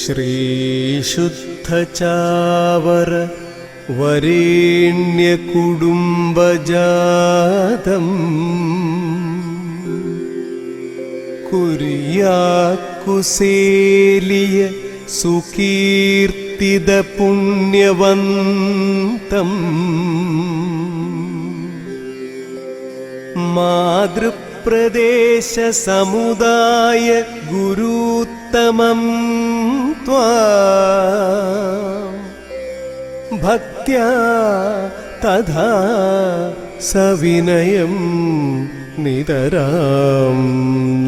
श्री शुद्धचावर वरेण्यकुटुम्बजातम् कुर्याकुसेलिय सुकीर्तितपुण्यवन्तम् मातृप्रदेशसमुदाय गुरुत्तमं त्वां भक्त्या तथा सविनयं नितरां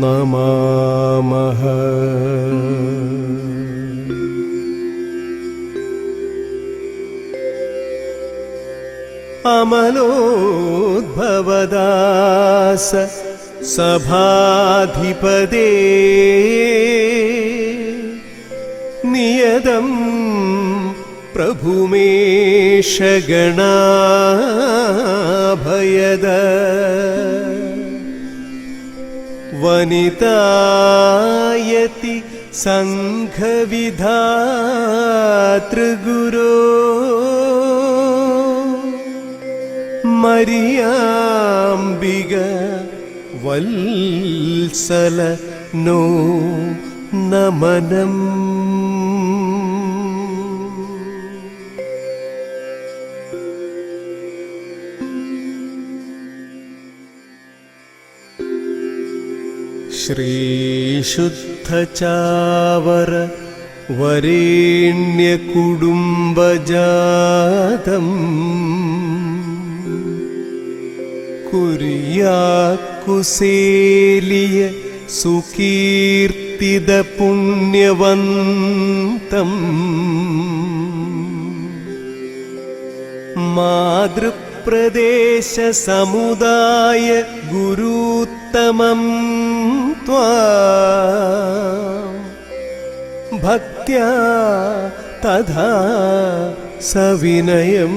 नमामः। अमलोद्भवदास सभाधिपदे नियतं प्रभुमेशगणाभयद वनितायति संघविधातृगुरो मरियाम्बिग वत्सल नो नमनम्। श्री शुद्धचावर वरेण्यकुटुम्बजातम् कुर्याकुसेलिय सुकीर्तितपुण्यवन्तम् मातृप्रदेशसमुदाय गुरुत्तमं त्वां भक्त्या तथा सविनयं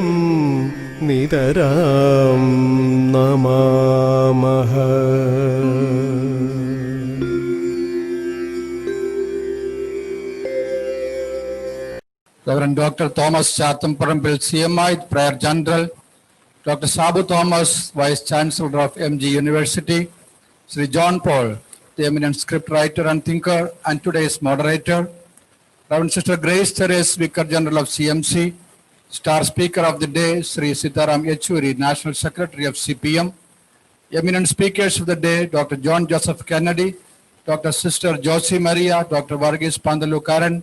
नितरां नमामः। Reverend Dr. Thomas Chatham-Parampil, CMI, Prayer General, Dr. Sabu Thomas, Vice Chancellor of MG University, Sri John Paul, the eminent scriptwriter and thinker, and today's moderator, Reverend Sister Grace Therese, Vicar General of CMC, Star Speaker of the Day, Sri Sitaram Yechuri, National Secretary of CPM, eminent speakers of the day, Dr. John Joseph Kennedy, Dr. Sister Josie Maria, Dr. Varghese Pandalukaran,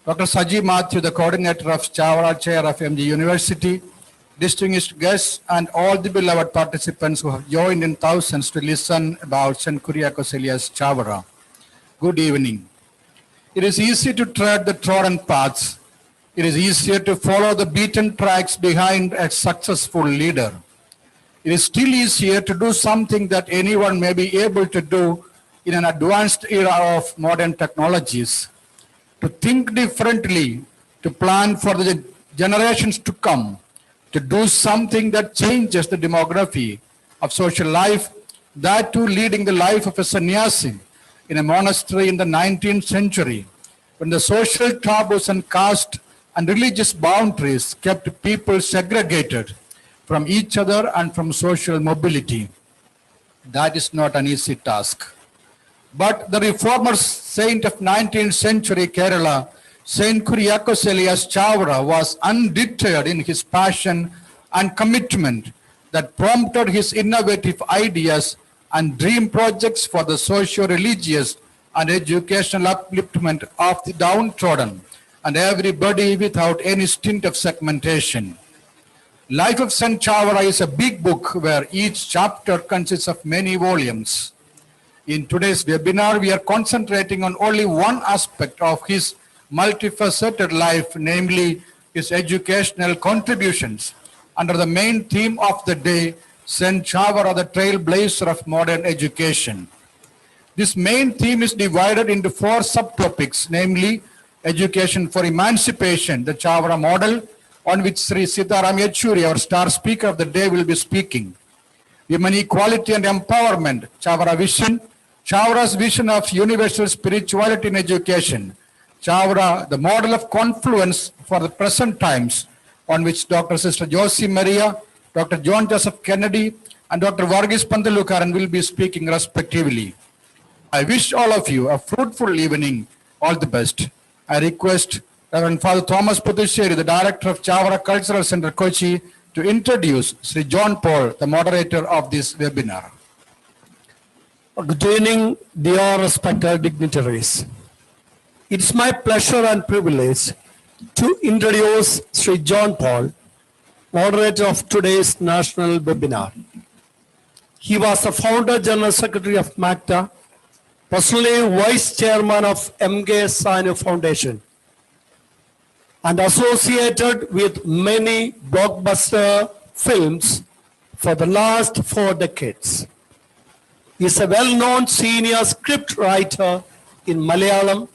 Dr. Saji Matthew, the coordinator of Chavara Chair of MG University, distinguished guests, and all the beloved participants who have joined in thousands to listen about St. Kuriakose Elias Chavara. Good evening. It is easy to tread the trodden paths. It is easier to follow the beaten tracks behind a successful leader. It is still easier to do something that anyone may be able to do in an advanced era of modern technologies. To think differently, to plan for the generations to come, to do something that changes the demography of social life, that too leading the life of a sannyasi in a monastery in the 19th century, when the social taboos and caste and religious boundaries kept people segregated from each other and from social mobility. That is not an easy task. But the reformer saint of 19th century Kerala, Saint Kuriakose Elias Chavara, was undeterred in his passion and commitment that prompted his innovative ideas and dream projects for the socio-religious and educational upliftment of the downtrodden and everybody without any stint of segmentation. Life of Saint Chavara is a big book where each chapter consists of many volumes. In today's webinar, we are concentrating on only one aspect of his multifaceted life, namely his educational contributions. Under the main theme of the day, Saint Chavara, the trailblazer of modern education. This main theme is divided into 4 subtopics, namely education for emancipation, the Chavara model, on which Sri Sitaram Yechuri, our star speaker of the day, will be speaking. Women equality and empowerment, Chavara vision, Chavara's vision of universal spirituality in education, Chavara, the model of confluence for the present times, on which Dr. Sister Josie Maria, Dr. John Joseph Kennedy, and Dr. Varghese Pandalukaran will be speaking respectively. I wish all of you a fruitful evening. All the best. I request Reverend Father Thomas Puducherry, the Director of Chavara Cultural Center, Kochi, to introduce Sri John Paul, the moderator of this webinar. Good evening, dear respected dignitaries. It's my pleasure and privilege to introduce Sri John Paul, moderator of today's national webinar. He was the founder General Secretary of MACTA, personally Vice Chairman of M.K. Sanu Foundation, and associated with many blockbuster films for the last 4 decades. He is a well-known senior script writer in Malayalam,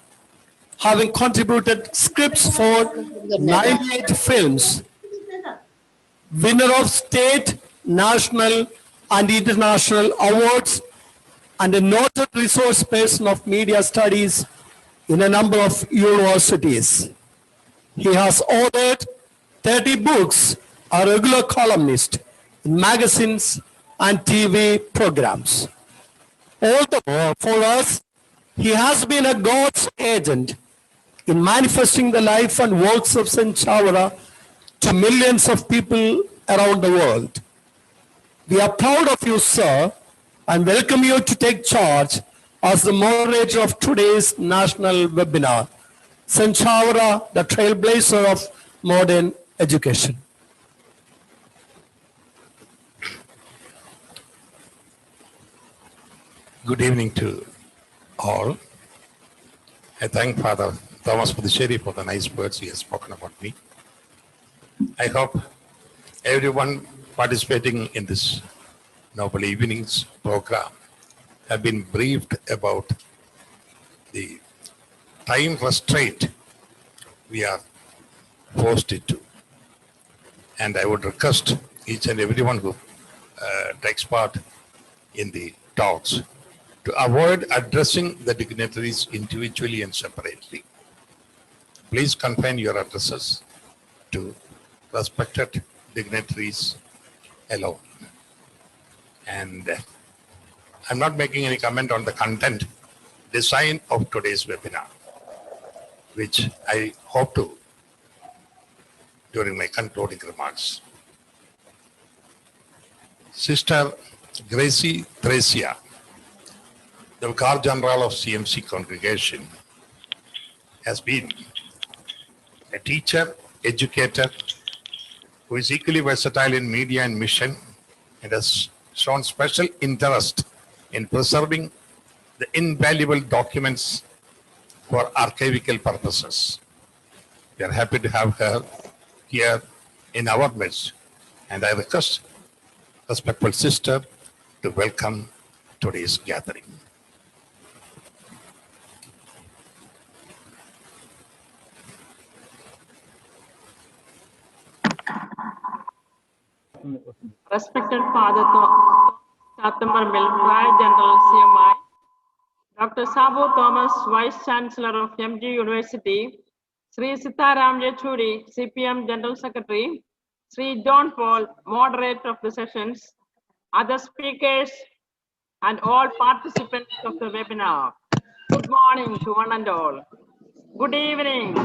having contributed scripts for 98 films, winner of state, national, and international awards, and a noted resource person of media studies in a number of universities. He has authored 30 books, a regular columnist in magazines and TV programs. All the more, for us, he has been a God's agent in manifesting the life and works of Saint Chavara to millions of people around the world. We are proud of you, sir, and welcome you to take charge as the moderator of today's national webinar, Saint Chavara, the trailblazer of modern education. Good evening to all. I thank Father Thomas Puducherry for the nice words he has spoken about me. I hope everyone participating in this noble evening's program have been briefed about the time restraint we are forced into. And I would request each and everyone who takes part in the talks to avoid addressing the dignitaries individually and separately. Please confine your addresses to respected dignitaries alone. And I'm not making any comment on the content design of today's webinar, which I hope to during my concluding remarks. Sister Gracie Thresia, the Vicar General of CMC congregation, has been a teacher, educator, who is equally versatile in media and mission, and has shown special interest in preserving the invaluable documents for archival purposes. We are happy to have her here in our midst, and I request respectful sister to welcome today's gathering. Respected Father Chathambarmil, Prior General CMI, Dr. Sabu Thomas, Vice Chancellor of MG University, Sri Sitaram Yechuri, CPM General Secretary, Sri John Paul, Moderator of the sessions, other speakers, and all participants of the webinar. Good morning to one and all. Good evening.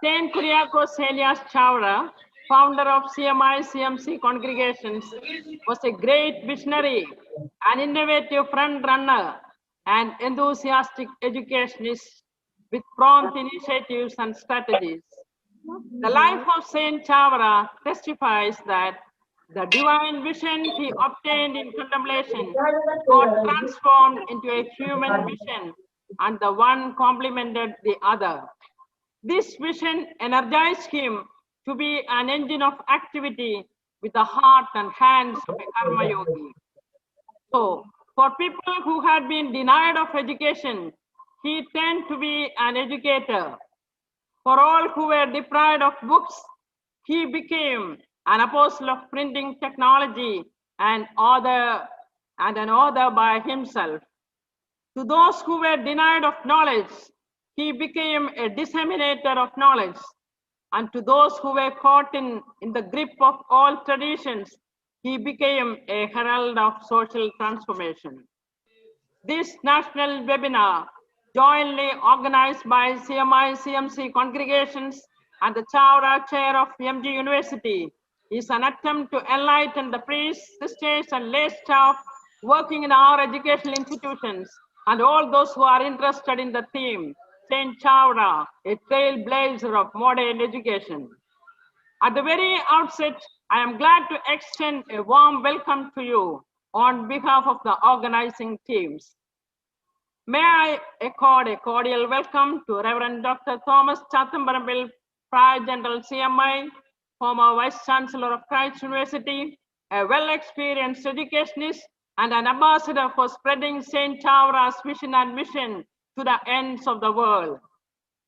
Saint Kuriakos Elias Chavara, founder of CMI CMC congregations, was a great visionary, an innovative front runner, and enthusiastic educationist with prompt initiatives and strategies. The life of Saint Chavara testifies that the divine vision he obtained in contemplation got transformed into a human vision, and the one complemented the other. This vision energized him to be an engine of activity with the heart and hands of a karma yogi. So, for people who had been denied of education, he turned to be an educator. For all who were deprived of books, he became an apostle of printing technology and an author by himself. To those who were denied of knowledge, he became a disseminator of knowledge. And to those who were caught in the grip of all traditions, he became a herald of social transformation. This national webinar, jointly organized by CMI, CMC congregations and the Chawra Chair of MG University, is an attempt to enlighten the priests, sisters, and lay staff working in our educational institutions and all those who are interested in the theme, Saint Chawra, a trailblazer of modern education. At the very outset, I am glad to extend a warm welcome to you on behalf of the organizing teams. May I accord a cordial welcome to Reverend Dr. Thomas Chathambarambil, Prior General CMI, former Vice Chancellor of Christ University, a well-experienced educationist, and an ambassador for spreading Saint Chawra's vision and mission to the ends of the world.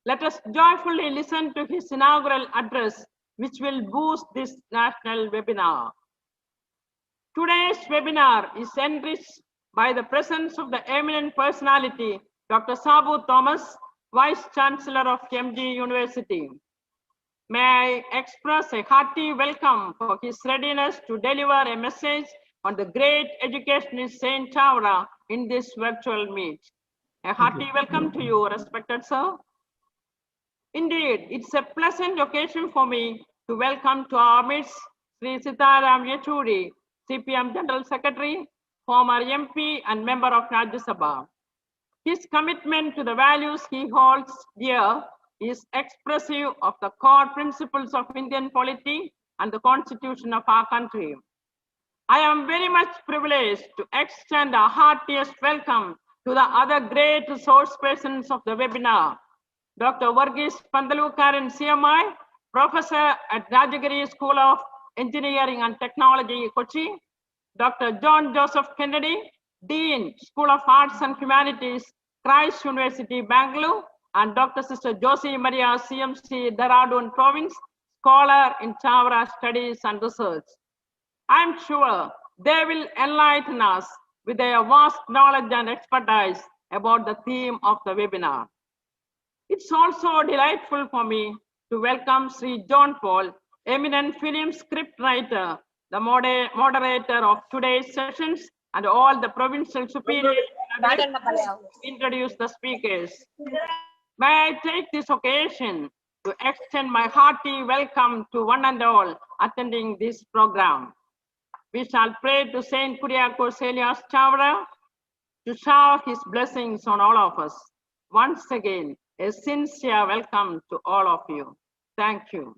Let us joyfully listen to his inaugural address, which will boost this national webinar. Today's webinar is enriched by the presence of the eminent personality, Dr. Sabu Thomas, Vice Chancellor of MG University. May I express a hearty welcome for his readiness to deliver a message on the great educationist Saint Chawra in this virtual meet. A hearty welcome to you, respected sir. Indeed, it's a pleasant occasion for me to welcome to our midst Sri Sitaram Yechuri, CPM General Secretary, former MP and member of Rajya Sabha. His commitment to the values he holds dear is expressive of the core principles of Indian polity and the constitution of our country. I am very much privileged to extend a heartiest welcome to the other great resource persons of the webinar, Dr. Varghese Pandalukaran CMI, Professor at Rajagiri School of Engineering and Technology, Kochi, Dr. John Joseph Kennedy, Dean, School of Arts and Humanities, Christ University, Bangalore, and Dr. Sister Josie Maria, CMC, Dehradun Province, Scholar in Chawra Studies and Research. I'm sure they will enlighten us with their vast knowledge and expertise about the theme of the webinar. It's also delightful for me to welcome Sri John Paul, eminent film script writer, the moderator of today's sessions, and all the provincial superiors introduce the speakers. May I take this occasion to extend my hearty welcome to one and all attending this program. We shall pray to Saint Kuriakose Elias Chawra to shower his blessings on all of us. Once again, a sincere welcome to all of you. Thank you.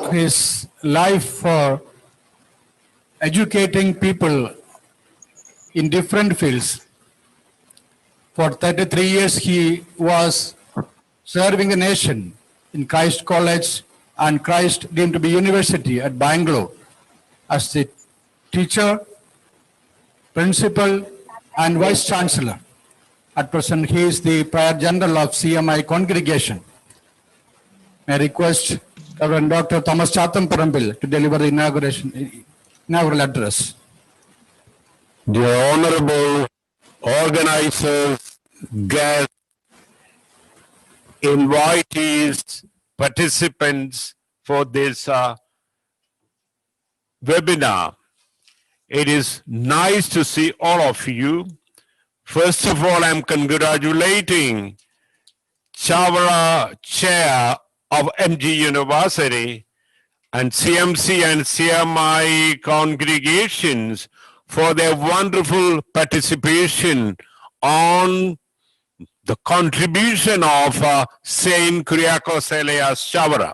His life for educating people in different fields. For 33 years, he was serving the nation in Christ College and Christ deemed to be University at Bangalore as the teacher, principal, and vice chancellor. At present, he is the prior general of CMI congregation. May I request Reverend Dr. Thomas Chathambarambil to deliver the inaugural address. Dear honorable organizers, guests, invitees, participants for this webinar. It is nice to see all of you. First of all, I'm congratulating Chawra Chair of MG University and CMC and CMI congregations for their wonderful participation on the contribution of Saint Kuriakose Elias Chawra.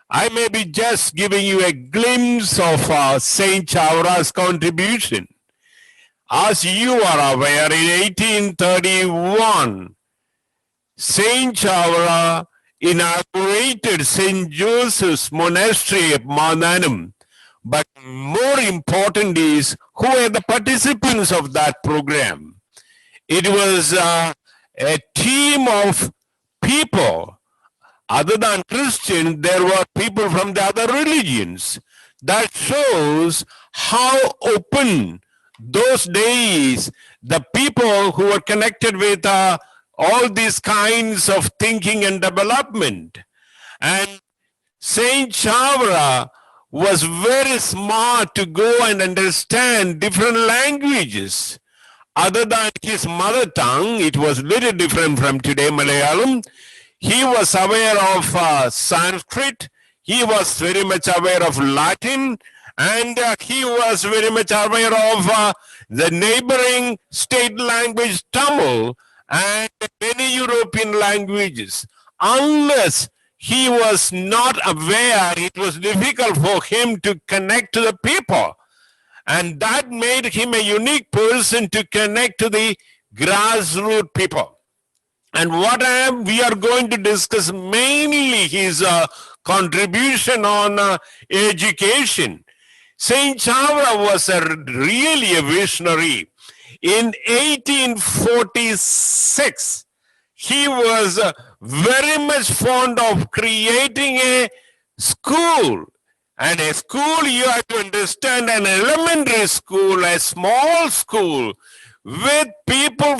I may be just giving you a glimpse of Saint Chawra's contribution. As you are aware, in 1831, Saint Chawra inaugurated St. Joseph's Monastery at Mananam. But more important is, who are the participants of that program? It was a team of people. Other than Christians, there were people from the other religions. That shows how open those days the people who were connected with all these kinds of thinking and development. And Saint Chavra was very smart to go and understand different languages. Other than his mother tongue, it was little different from today, Malayalam. He was aware of Sanskrit. He was very much aware of Latin. And he was very much aware of the neighboring state language Tamil and many European languages. Unless he was not aware, it was difficult for him to connect to the people. And that made him a unique person to connect to the grassroots people. And what we are going to discuss mainly his contribution on education. Saint Chavra was really a visionary. In 1846, he was very much fond of creating a school. And a school, you have to understand, an elementary school, a small school, with people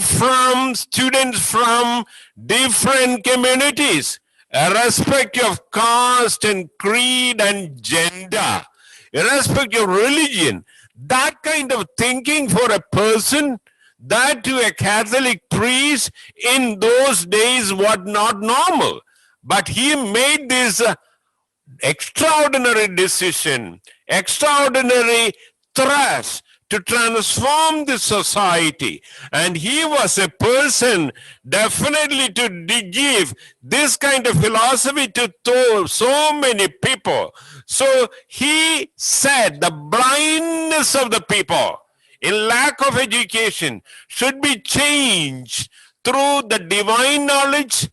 students from different communities, irrespective of caste and creed and gender, irrespective of religion. That kind of thinking for a person, that to a Catholic priest in those days was not normal. But he made this extraordinary decision, extraordinary thrust to transform the society. And he was a person definitely to give this kind of philosophy to so many people. So he said the blindness of the people in lack of education should be changed through the divine knowledge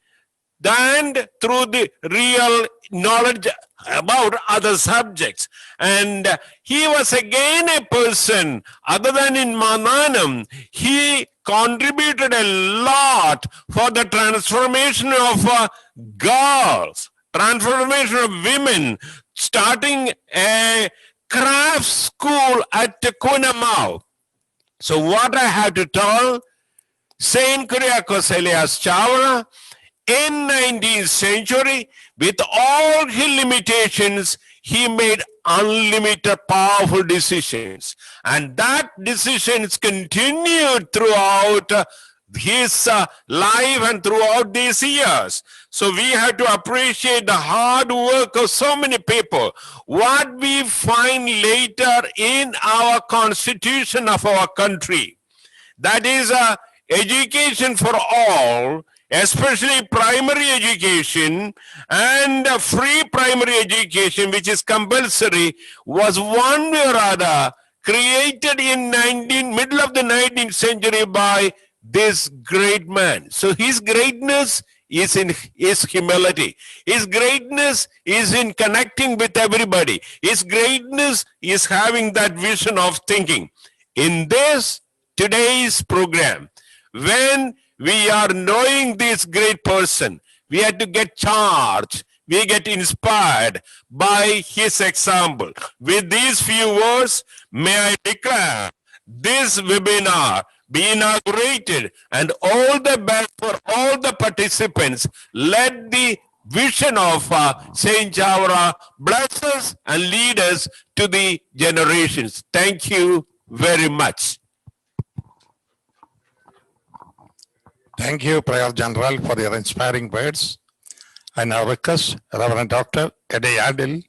and through the real knowledge about other subjects. And he was again a person, other than in Mananam, he contributed a lot for the transformation of girls, transformation of women, starting a craft school at Kunamau. So what I have to tell, Saint Kyriakos Elias Chavra, in 19th century, with all his limitations, he made unlimited powerful decisions. And that decisions continued throughout his life and throughout these years. So we have to appreciate the hard work of so many people. What we find later in our constitution of our country, that is education for all, especially primary education and free primary education, which is compulsory, was one way or other created in middle of the 19th century by this great man. So his greatness is in his humility. His greatness is in connecting with everybody. His greatness is having that vision of thinking. In this today's program, when we are knowing this great person, we have to get charged, we get inspired by his example. With these few words, may I declare this webinar be inaugurated, and all the best for all the participants. Let the vision of Saint Chavra bless us and lead us to the generations. Thank you very much. Thank you, Prior General, for your inspiring words. I now request Reverend Dr. Ede Adil,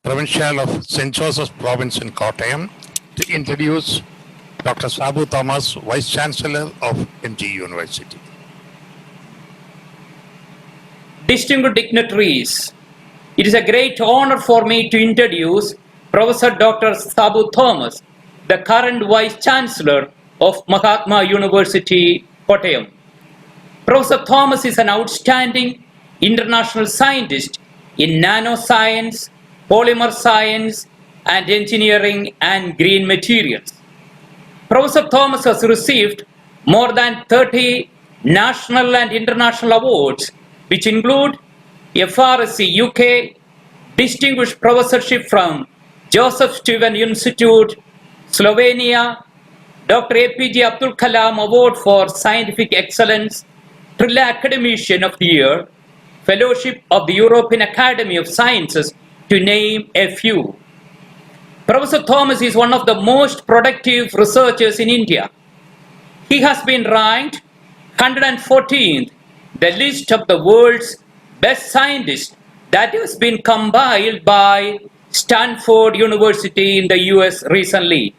Provincial of St. Joseph's Province in Kottayam, to introduce Dr. Sabu Thomas, Vice Chancellor of MG University. Distinguished dignitaries, it is a great honor for me to introduce Professor Dr. Sabu Thomas, the current Vice Chancellor of Mahatma University, Kottayam. Professor Thomas is an outstanding international scientist in nanoscience, polymer science, and engineering and green materials. Professor Thomas has received more than 30 national and international awards, which include FRSC UK, Distinguished Professorship from Joseph Stephen Institute, Slovenia, Dr. APJ Abdul Kalam Award for Scientific Excellence, Trilla Academician of the Year, Fellowship of the European Academy of Sciences, to name a few. Professor Thomas is one of the most productive researchers in India. He has been ranked 114th, the list of the world's best scientists that has been compiled by Stanford University in the US recently.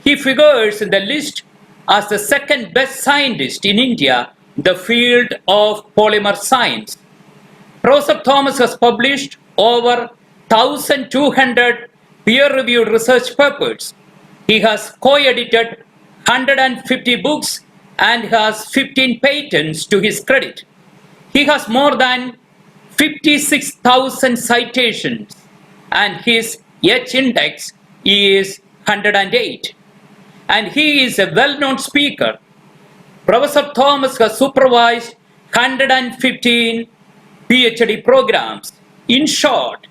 He figures in the list as the second best scientist in India in the field of polymer science. Professor Thomas has published over 1,200 peer-reviewed research papers. He has co-edited 150 books and has 15 patents to his credit. He has more than 56,000 citations and his H index is 108. And he is a well-known speaker. Professor Thomas has supervised 115 PhD programs. In short,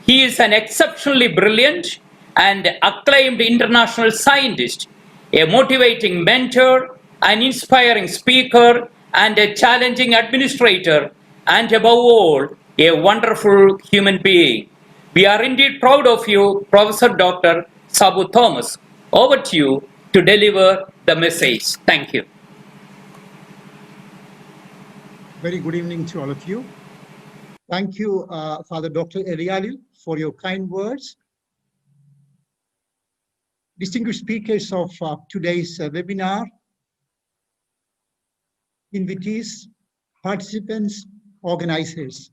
he is an exceptionally brilliant and acclaimed international scientist, a motivating mentor, an inspiring speaker, and a challenging administrator, and above all, a wonderful human being. We are indeed proud of you, Professor Dr. Sabu Thomas. Over to you to deliver the message. Thank you. Very good evening to all of you. Thank you, Father Dr. Elialil, for your kind words. Distinguished speakers of today's webinar, invitees, participants, organizers.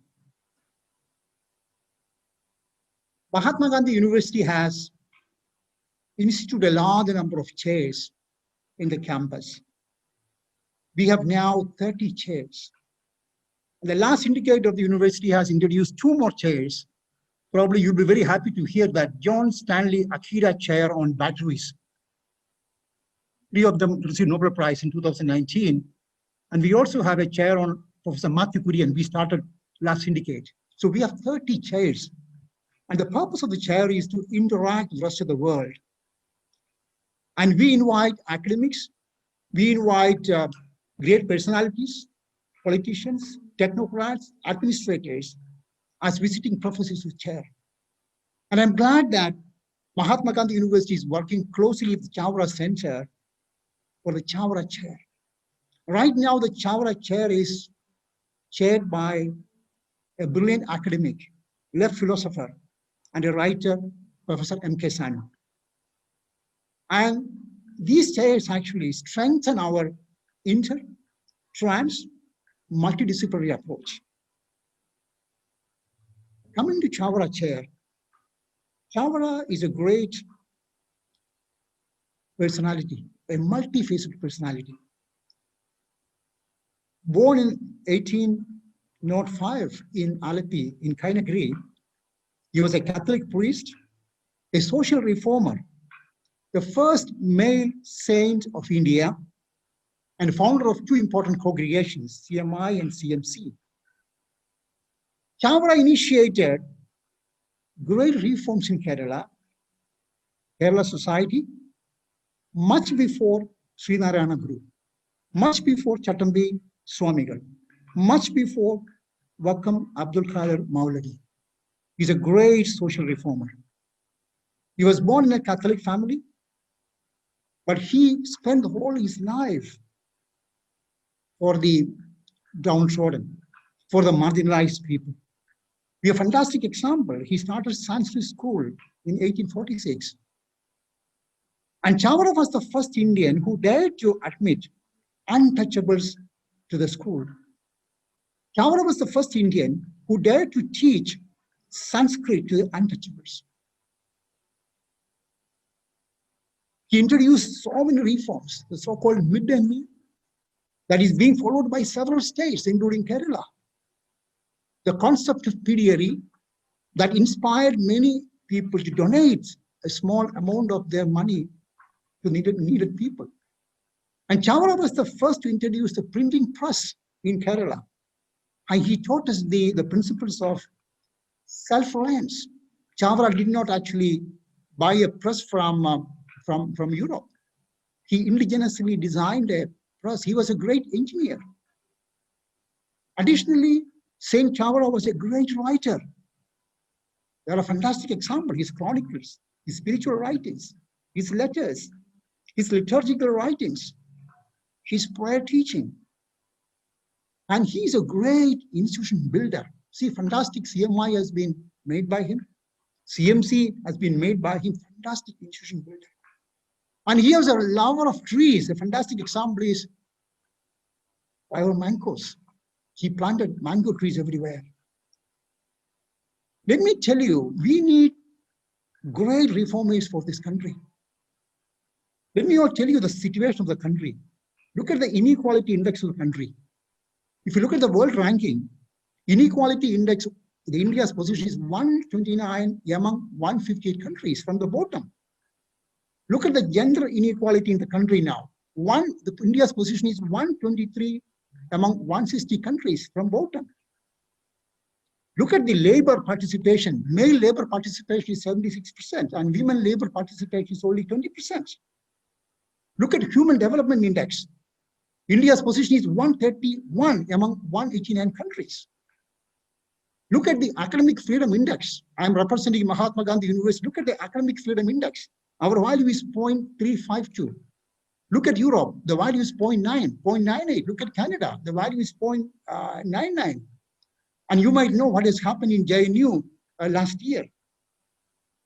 Mahatma Gandhi University has instituted a large number of chairs in the campus. We have now 30 chairs. The last indicator of the university has introduced 2 more chairs. Probably you'll be very happy to hear that John Stanley Akira Chair on batteries. 3 of them received Nobel Prize in 2019. And we also have a chair on Professor Matthew Kurian. We started last syndicate. So we have 30 chairs. And the purpose of the chair is to interact with the rest of the world. And we invite academics, we invite great personalities, politicians, technocrats, administrators as visiting professors of chair. And I'm glad that Mahatma Gandhi University is working closely with the Chawra Center for the Chawra Chair. Right now, the Chawra Chair is chaired by a brilliant academic, left philosopher, and a writer, Professor M.K. Sanu. And these chairs actually strengthen our trans, multidisciplinary approach. Coming to Chawra Chair, Chawra is a great personality, a multifaceted personality. Born in 1805 in Alleppey, in Kainagiri, he was a Catholic priest, a social reformer, the first male saint of India, and founder of 2 important congregations, CMI and CMC. Chawra initiated great reforms in Kerala society, much before Srinarayana Guru, much before Chattambi Swamigal, much before Vakam Abdul Qadir Mauladi. He's a great social reformer. He was born in a Catholic family, but he spent the whole his life for the downtrodden, for the marginalized people. We have a fantastic example. He started Sanskrit school in 1846. And Chawra was the first Indian who dared to admit untouchables to the school. Chawra was the first Indian who dared to teach Sanskrit to the untouchables. He introduced so many reforms, the so-called midday meal, that is being followed by several states, including Kerala. The concept of PDRE that inspired many people to donate a small amount of their money to needed people. And Chawra was the first to introduce the printing press in Kerala. And he taught us the principles of self-reliance, Chavara did not actually buy a press from Europe. He indigenously designed a press. He was a great engineer. Additionally, Saint Chavara was a great writer. There are fantastic examples, his chronicles, his spiritual writings, his letters, his liturgical writings, his prayer teaching. And he is a great institution builder. See, fantastic CMI has been made by him. CMC has been made by him, fantastic institution builder. And he was a lover of trees. A fantastic example is our mangoes. He planted mango trees everywhere. Let me tell you, we need great reformers for this country. Let me all tell you the situation of the country. Look at the inequality index of the country. If you look at the world ranking, inequality index, the India's position is 129 among 158 countries from the bottom. Look at the gender inequality in the country now. India's position is 123 among 160 countries from bottom. Look at the labor participation. Male labor participation is 76% and women labor participation is only 20%. Look at Human Development Index. India's position is 131 among 189 countries. Look at the Academic Freedom Index. I'm representing Mahatma Gandhi University. Look at the Academic Freedom Index. Our value is 0.352. Look at Europe, the value is 0.98. Look at Canada, the value is 0.99. And you might know what has happened in JNU last year.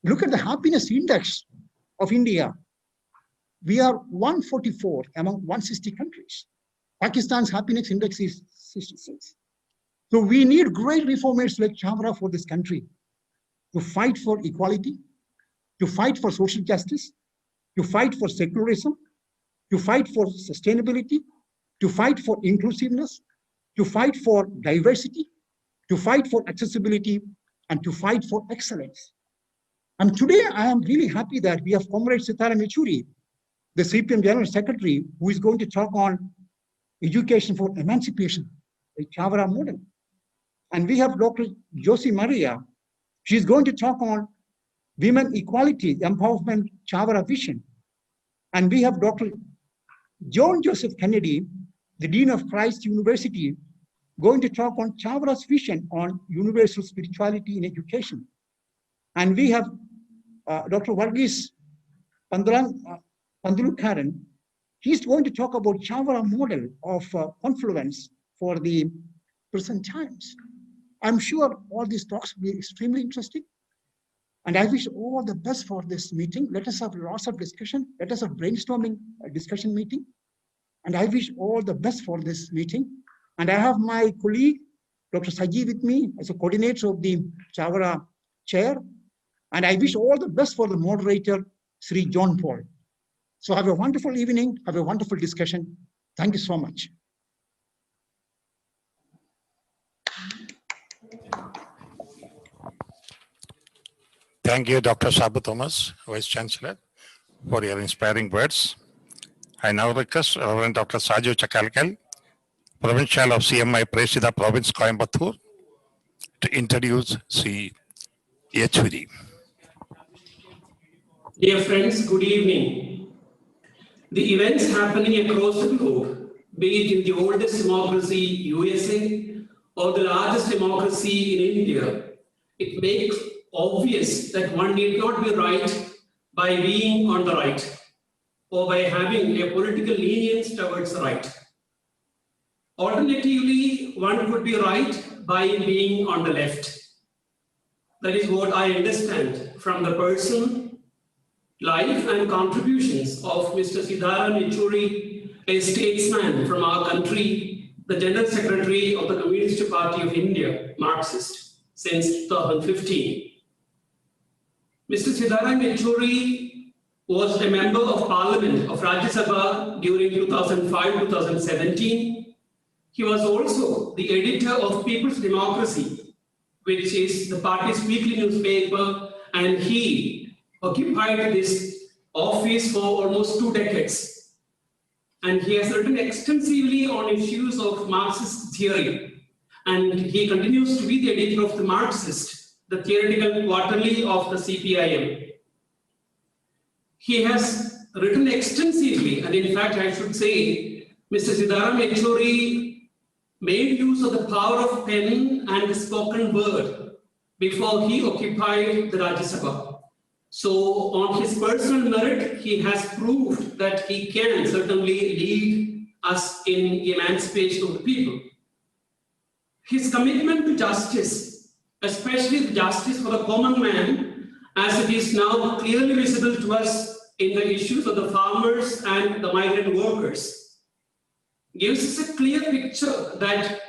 Look at the happiness index of India. We are 144 among 160 countries. Pakistan's happiness index is 66. So we need great reformers like Chavara for this country to fight for equality, to fight for social justice, to fight for secularism, to fight for sustainability, to fight for inclusiveness, to fight for diversity, to fight for accessibility, and to fight for excellence. And today I am really happy that we have Comrade Sitaram Yechury, the CPM General Secretary, who is going to talk on education for emancipation, the Chavara model. And we have Dr. Josie Maria. She's going to talk on women equality, empowerment, Chavara vision. And we have Dr. John Joseph Kennedy, the Dean of Christ University, going to talk on Chavara's vision on universal spirituality in education. And we have Dr. Varghese Pandulukaran. He's going to talk about Chavara model of confluence for the present times. I'm sure all these talks will be extremely interesting. And I wish all the best for this meeting. Let us have lots of discussion. Let us have brainstorming discussion meeting. And I wish all the best for this meeting. And I have my colleague, Dr. Saji, with me as a coordinator of the Chavara chair. And I wish all the best for the moderator, Sri John Paul. So have a wonderful evening. Have a wonderful discussion. Thank you so much. Thank you, Dr. Sabu Thomas, Vice Chancellor, for your inspiring words. I now request Reverend Dr. Saju Chakalkal, Provincial of CMI Presida Province, Coimbatore, to introduce Sri Yechury. Dear friends, good evening. The events happening across the globe, be it in the oldest democracy, USA, or the largest democracy in India, it makes obvious that one need not be right by being on the right or by having a political lenience towards the right. Alternatively, one could be right by being on the left. That is what I understand from the person, life and contributions of Mr. Sitaram Yechury, a statesman from our country, the General Secretary of the Communist Party of India, Marxist, since 2015. Mr. Sitaram Yechury was a member of Parliament of Rajya Sabha during 2005-2017. He was also the editor of People's Democracy, which is the party's weekly newspaper, and he occupied this office for almost 2 decades. And he has written extensively on issues of Marxist theory, and he continues to be the editor of the Marxist, the theoretical quarterly of the CPIM. He has written extensively, and in fact, I should say, Mr. Sitaram Yechury made use of the power of pen and the spoken word before he occupied the Rajya Sabha. So on his personal merit, he has proved that he can certainly lead us in emancipation of the people. His commitment to justice, especially the justice for the common man, as it is now clearly visible to us in the issues of the farmers and the migrant workers, gives us a clear picture that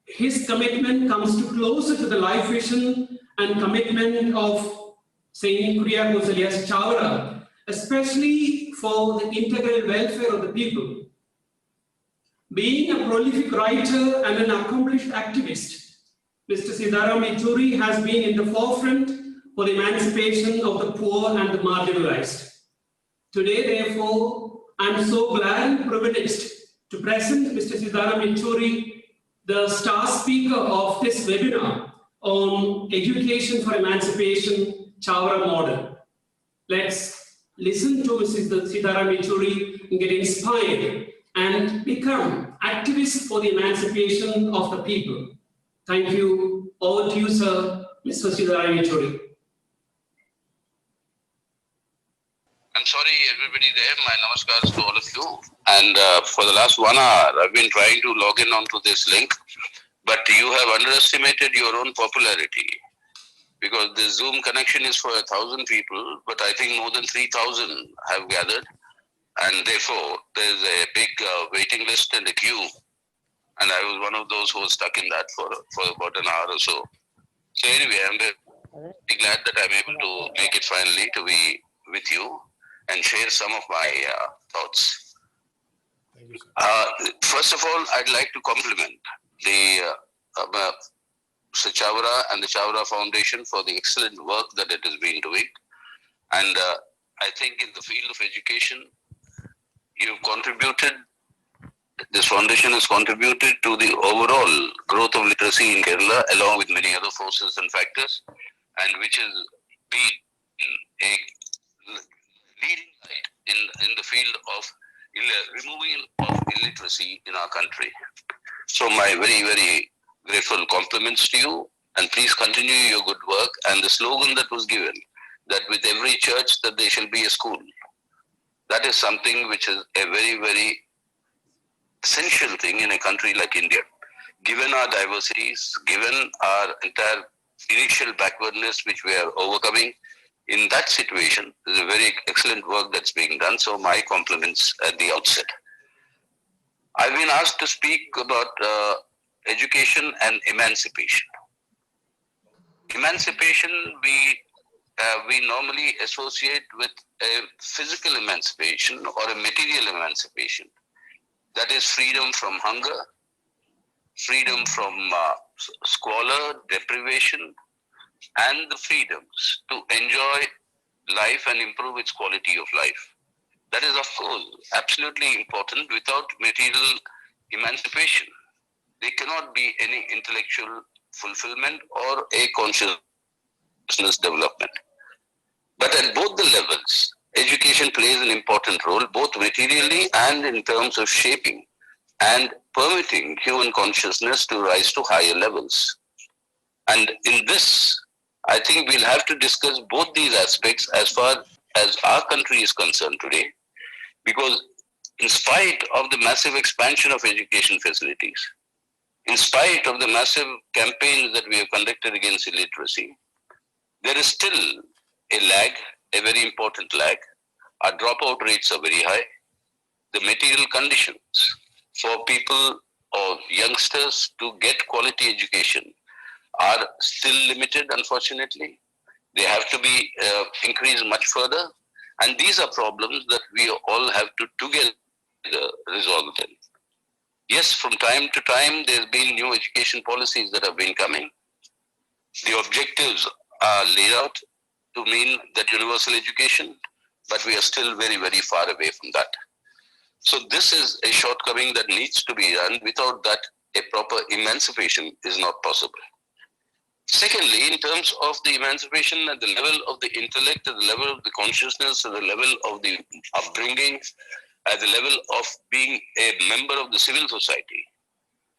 his commitment comes closer to the life vision and commitment of Saint Kyriakos Elias Chavara, especially for the integral welfare of the people. Being a prolific writer and an accomplished activist, Mr. Sitaram Yechury has been in the forefront for the emancipation of the poor and the marginalized. Today, therefore, I am so glad and privileged to present Mr. Sitaram Yechury, the star speaker of this webinar on education for emancipation, Chavara model. Let's listen to Mr. Sitaram Yechury and get inspired and become activists for the emancipation of the people. Thank you. Over to you, sir, Mr. Sitaram Yechury. I'm sorry, everybody there. My namaskars to all of you. And for the last 1 hour, I've been trying to log in onto this link, but you have underestimated your own popularity, because the Zoom connection is for 1,000 people, but I think more than 3,000 have gathered. And therefore, there's a big waiting list and a queue. And I was one of those who was stuck in that for about an hour or so. So anyway, I'm very glad that I'm able to make it finally to be with you and share some of my thoughts. First of all, I'd like to compliment the Mr. Chavara and the Chavara Foundation for the excellent work that it has been doing. And I think in the field of education, you've contributed, this foundation has contributed to the overall growth of literacy in Kerala, along with many other forces and factors, and which has been a leading light in the field of removal of illiteracy in our country. So my very, very grateful compliments to you, and please continue your good work. And the slogan that was given, that with every church that there shall be a school, that is something which is a very, very essential thing in a country like India. Given our diversities, given our entire initial backwardness which we are overcoming, in that situation, there's a very excellent work that's being done. So my compliments at the outset. I've been asked to speak about education and emancipation. Emancipation, we normally associate with a physical emancipation or a material emancipation. That is freedom from hunger, freedom from squalor, deprivation, and the freedoms to enjoy life and improve its quality of life. That is, of course, absolutely important. Without material emancipation, there cannot be any intellectual fulfillment or a consciousness development. But at both the levels, education plays an important role, both materially and in terms of shaping and permitting human consciousness to rise to higher levels. And in this, I think we'll have to discuss both these aspects as far as our country is concerned today, because in spite of the massive expansion of education facilities, in spite of the massive campaigns that we have conducted against illiteracy, there is still a lag, a very important lag. Our dropout rates are very high. The material conditions for people or youngsters to get quality education are still limited, unfortunately. They have to be increased much further. And these are problems that we all have to together resolve them. Yes, from time to time, there's been new education policies that have been coming. The objectives are laid out to mean that universal education, but we are still very, very far away from that. So this is a shortcoming that needs to be done. Without that, a proper emancipation is not possible. Secondly, in terms of the emancipation at the level of the intellect, at the level of the consciousness, at the level of the upbringing, at the level of being a member of the civil society,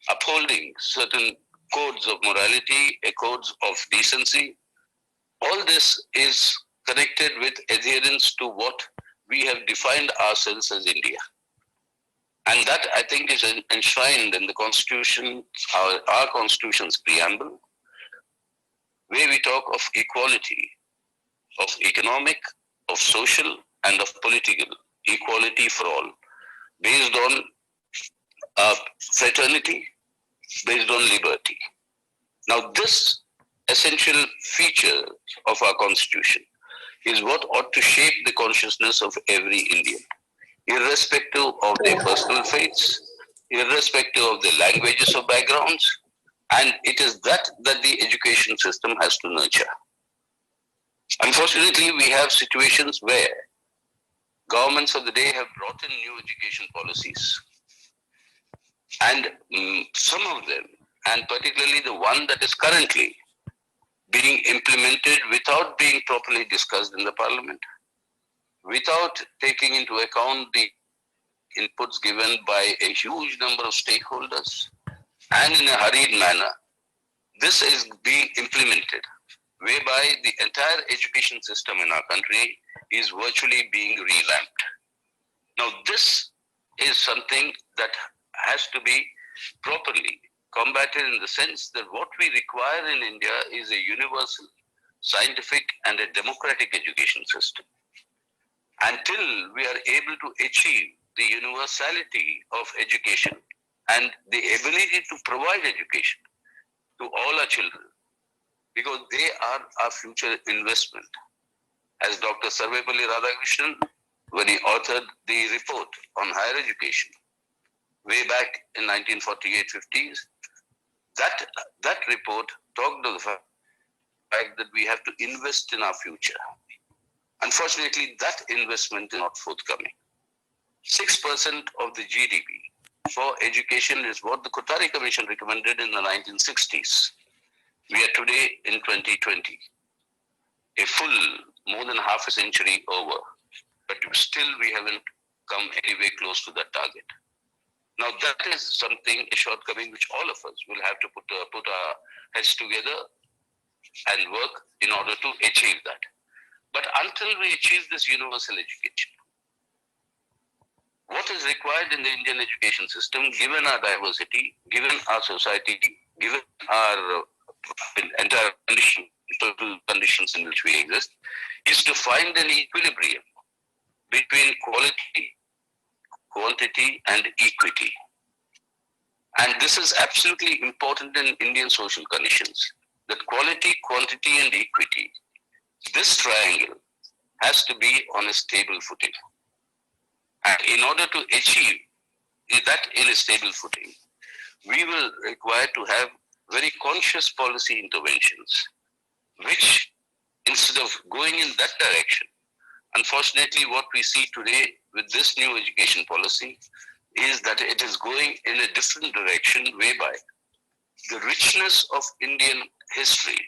upholding certain codes of morality, codes of decency, all this is connected with adherence to what we have defined ourselves as India. And that, I think, is enshrined in the Constitution, our Constitution's preamble, where we talk of equality, of economic, of social, and of political equality for all, based on fraternity, based on liberty. Now, this essential feature of our Constitution is what ought to shape the consciousness of every Indian, irrespective of their personal faiths, irrespective of their languages or backgrounds, and it is that the education system has to nurture. Unfortunately, we have situations where governments of the day have brought in new education policies, and some of them, and particularly the one that is currently being implemented without being properly discussed in the parliament, without taking into account the inputs given by a huge number of stakeholders, and in a hurried manner, this is being implemented, whereby the entire education system in our country is virtually being revamped. Now, this is something that has to be properly combated in the sense that what we require in India is a universal, scientific, and a democratic education system. Until we are able to achieve the universality of education and the ability to provide education to all our children, because they are our future investment. As Dr. Sarvepalli Radhakrishnan, when he authored the report on higher education, way back in 1948-50s, that report talked of the fact that we have to invest in our future. Unfortunately, that investment is not forthcoming. 6% of the GDP for education is what the Kothari Commission recommended in the 1960s. We are today in 2020, a full more than half a century over, but still we haven't come anywhere close to that target. Now that is something, a shortcoming which all of us will have to put our heads together and work in order to achieve that. But until we achieve this universal education, what is required in the Indian education system, given our diversity, given our society, given our entire total conditions in which we exist, is to find an equilibrium between quality, quantity, and equity. And this is absolutely important in Indian social conditions, that quality, quantity, and equity, this triangle has to be on a stable footing. And in order to achieve that in a stable footing, we will require to have very conscious policy interventions, which instead of going in that direction, unfortunately what we see today with this new education policy is that it is going in a different direction, whereby the richness of Indian history,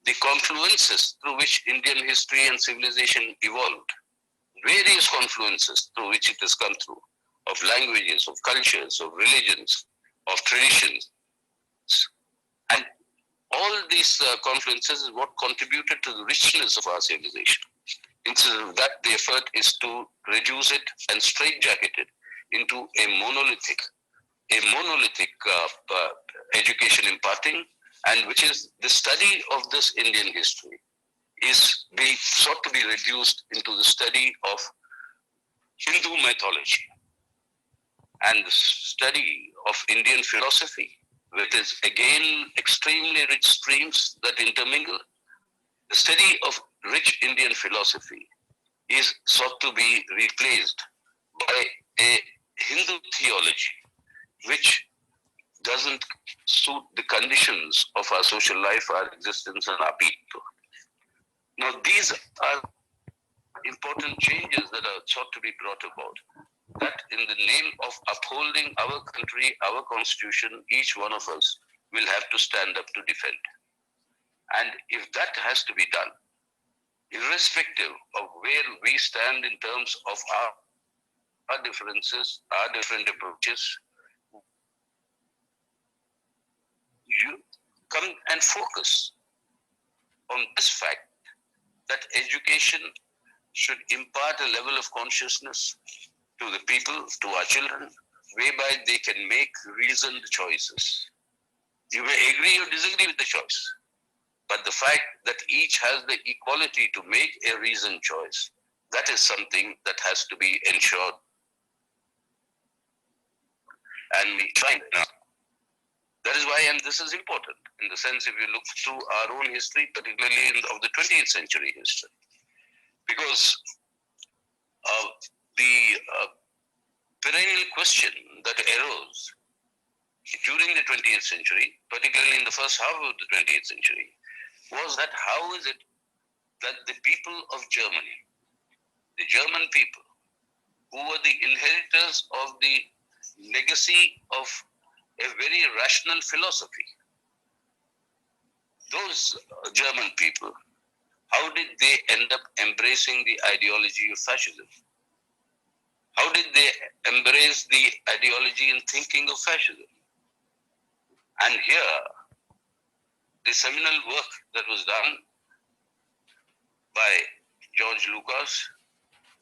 the confluences through which Indian history and civilization evolved, various confluences through which it has come through, of languages, of cultures, of religions, of traditions. And all these confluences is what contributed to the richness of our civilization. Instead of that, the effort is to reduce it and straitjacket it into a monolithic education imparting, and which is the study of this Indian history is sought to be reduced into the study of Hindu mythology and the study of Indian philosophy, which is again extremely rich streams that intermingle. The study of rich Indian philosophy is sought to be replaced by a Hindu theology, which doesn't suit the conditions of our social life, our existence, and our people. Now, these are important changes that are sought to be brought about, that in the name of upholding our country, our constitution, each one of us will have to stand up to defend. And if that has to be done, irrespective of where we stand in terms of our differences, our different approaches, you come and focus on this fact that education should impart a level of consciousness to the people, to our children, whereby they can make reasoned choices. You may agree or disagree with the choice, but the fact that each has the equality to make a reasoned choice, that is something that has to be ensured. And we try now. That is why, and this is important, in the sense if you look through our own history, particularly of the 20th century history, because the perennial question that arose during the 20th century, particularly in the first half of the 20th century, was that how is it that the people of Germany, the German people, who were the inheritors of the legacy of a very rational philosophy, those German people, how did they end up embracing the ideology of fascism? How did they embrace the ideology and thinking of fascism? And here, the seminal work that was done by George Lucas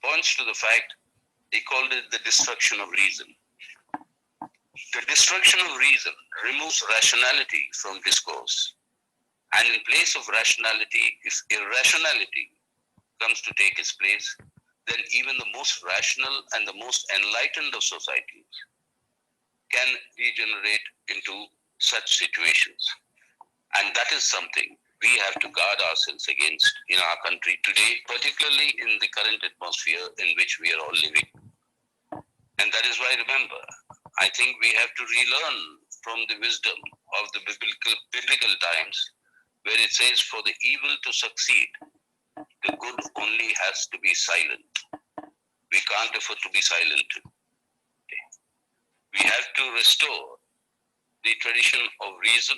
points to the fact, he called it the destruction of reason. The destruction of reason removes rationality from discourse. And in place of rationality, if irrationality comes to take its place, then even the most rational and the most enlightened of societies can degenerate into such situations. And that is something we have to guard ourselves against in our country today, particularly in the current atmosphere in which we are all living. And that is why, remember, I think we have to relearn from the wisdom of the biblical times, where it says, for the evil to succeed, the good only has to be silent. We can't afford to be silent. We have to restore the tradition of reason,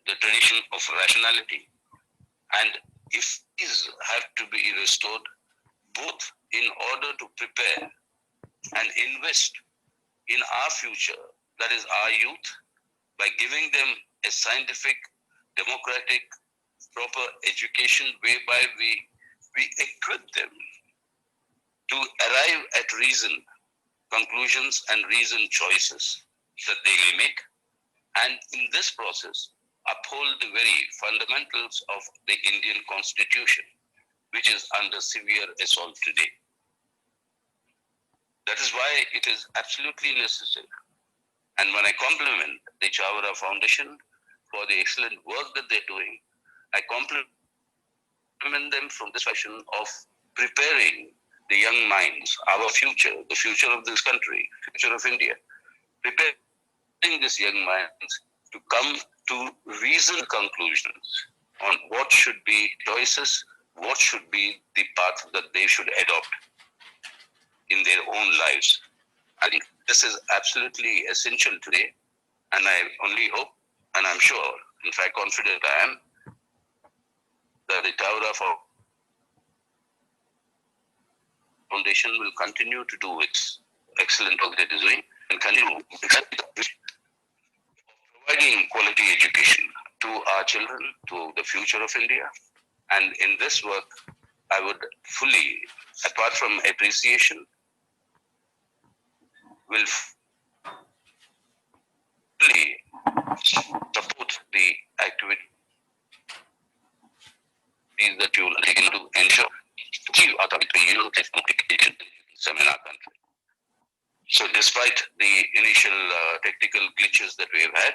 the tradition of rationality. And if these have to be restored, both in order to prepare and invest in our future, that is our youth, by giving them a scientific, democratic, proper education whereby we equip them to arrive at reasoned conclusions and reasoned choices that they may make, and in this process uphold the very fundamentals of the Indian Constitution, which is under severe assault today. That is why it is absolutely necessary. And when I compliment the Chawra Foundation for the excellent work that they're doing, I compliment them from this fashion of preparing the young minds, our future, the future of this country, future of India, preparing these young minds to come to reasoned conclusions on what should be choices, what should be the path that they should adopt in their own lives. I think this is absolutely essential today, and I only hope, and I'm sure, in fact confident I am, that the Chawra Foundation will continue to do its excellent work that it is doing and continue providing quality education to our children, to the future of India. And in this work, I would fully, apart from appreciation, will fully support the activities that you will take to ensure achieve our education in our country. So despite the initial technical glitches that we have had,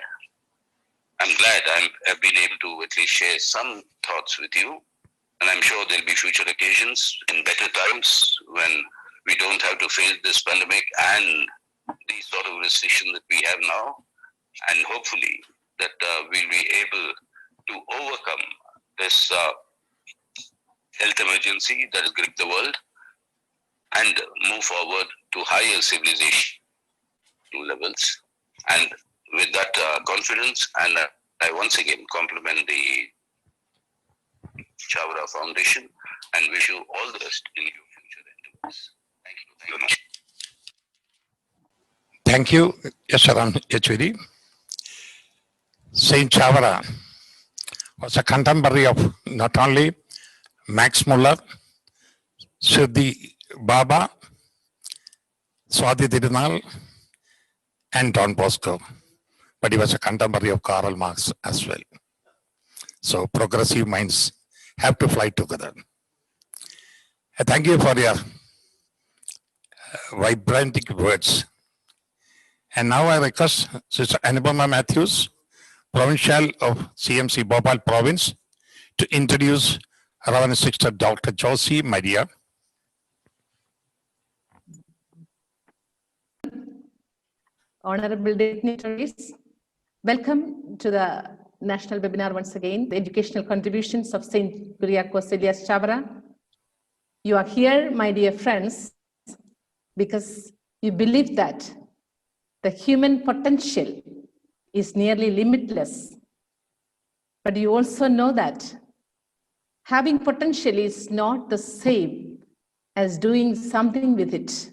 I'm glad I've been able to at least share some thoughts with you. And I'm sure there'll be future occasions in better times when we don't have to face this pandemic and the sort of restriction that we have now. And hopefully that we'll be able to overcome this health emergency that has gripped the world and move forward to higher civilization levels. And with that confidence and I once again compliment the Chavra Foundation and wish you all the best in your future endeavors. Thank you very much. Thank you, Yasharan Yechuri. Saint Chavara was a contemporary of not only Max Muller, Siddhi Baba, Swati Tirunal, and Don Bosco, but he was a contemporary of Karl Marx as well. So progressive minds have to fly together. I thank you for your vibrant words. And now I request Sister Anupama Matthews, Provincial of CMC Bhopal Province, to introduce Reverend Sister Dr. Josie Maria. Honorable dignitaries, welcome to the national webinar once again, the educational contributions of St. Kuriakose Elias Chavara. You are here, my dear friends, because you believe that the human potential is nearly limitless. But you also know that having potential is not the same as doing something with it.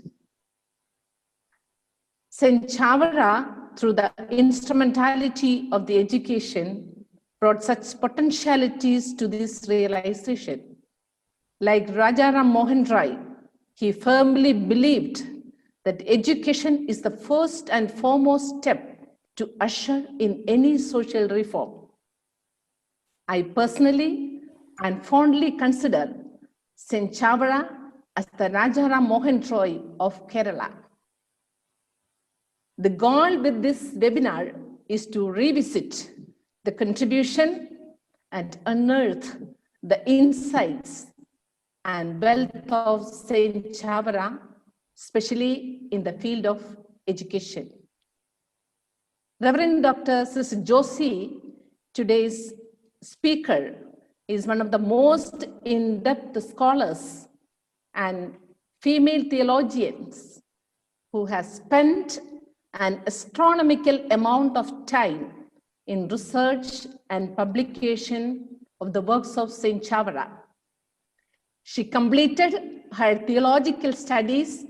St. Chavara, through the instrumentality of the education, brought such potentialities to this realization. Like Rajaram Mohan Rai, he firmly believed that education is the first and foremost step to usher in any social reform. I personally and fondly consider St. Chavara as the Rajaram Mohan Rai of Kerala. The goal with this webinar is to revisit the contribution and unearth the insights and wealth of St. Chavara, especially in the field of education. Reverend Dr. Sister Josie, today's speaker, is one of the most in-depth scholars and female theologians who has spent an astronomical amount of time in research and publication of the works of St. Chavara. She completed her theological studies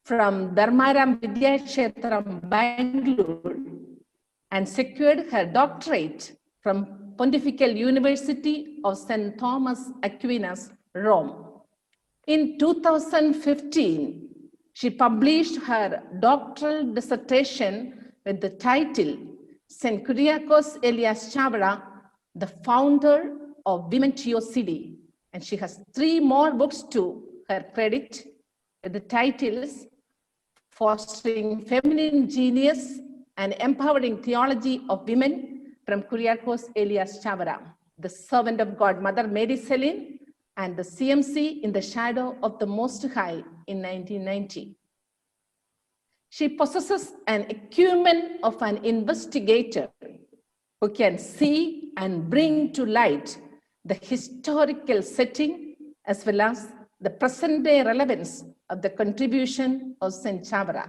from Dharmaram Vidyakshetram, Bangalore, and secured her doctorate from Pontifical University of St. Thomas Aquinas, Rome. In 2015, she published her doctoral dissertation with the title, St. Kuriakose Elias Chavara, the founder of Women TOCD. And she has 3 more books to her credit, with the titles, Fostering Feminine Genius and Empowering Theology of Women from Kuriakose Elias Chavara, The Servant of God, Mother Mary Celine, and the CMC in the Shadow of the Most High in 1990. She possesses an acumen of an investigator who can see and bring to light the historical setting as well as the present-day relevance of the contribution of St. Chavara.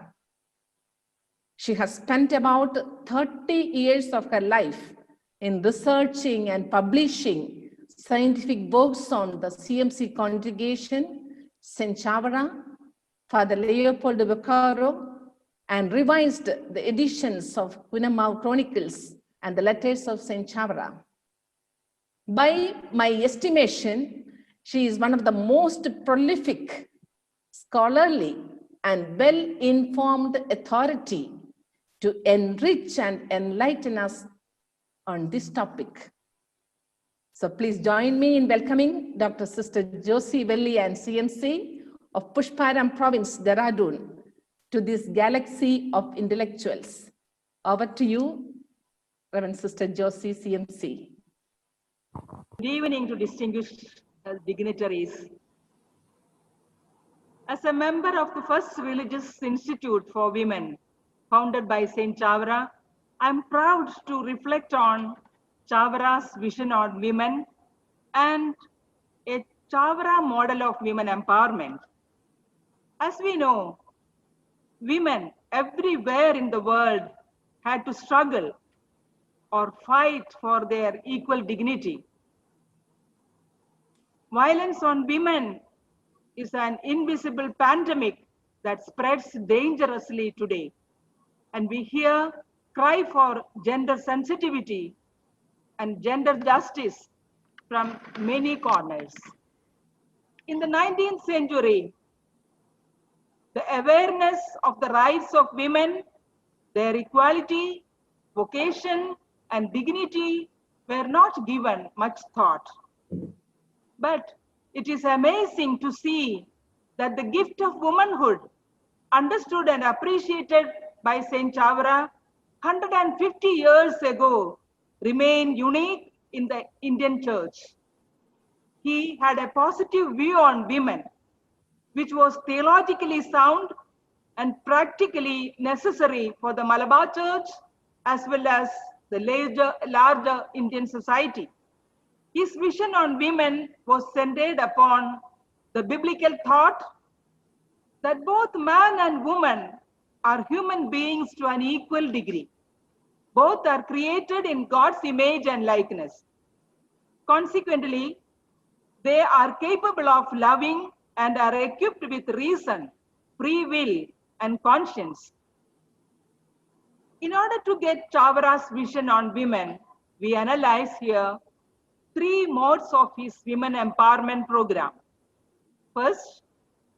She has spent about 30 years of her life in researching and publishing scientific works on the CMC congregation, St. Chavara, Father Leopold Vaccaro, and revised the editions of Hunamau Chronicles and the letters of St. Chavara. By my estimation, she is one of the most prolific, scholarly, and well-informed authority to enrich and enlighten us on this topic. So please join me in welcoming Dr. Sister Josie Velli and CMC of Pushparam Province, Dehradun, to this galaxy of intellectuals. Over to you, Reverend Sister Josie, CMC. Good evening to distinguished dignitaries. As a member of the first religious institute for women, founded by St. Chavara, I'm proud to reflect on Chavara's vision on women and a Chavara model of women empowerment. As we know, women everywhere in the world had to struggle or fight for their equal dignity. Violence on women is an invisible pandemic that spreads dangerously today. And we hear cry for gender sensitivity and gender justice from many corners. In the 19th century, the awareness of the rights of women, their equality, vocation, and dignity were not given much thought. But it is amazing to see that the gift of womanhood, understood and appreciated by Saint Chavara 150 years ago, remain unique in the Indian Church. He had a positive view on women, which was theologically sound and practically necessary for the Malabar Church as well as the larger Indian society. His vision on women was centered upon the biblical thought that both man and woman are human beings to an equal degree. Both are created in God's image and likeness. Consequently, they are capable of loving and are equipped with reason, free will, and conscience. In order to get Chavara's vision on women, we analyze here 3 modes of his women empowerment program. First,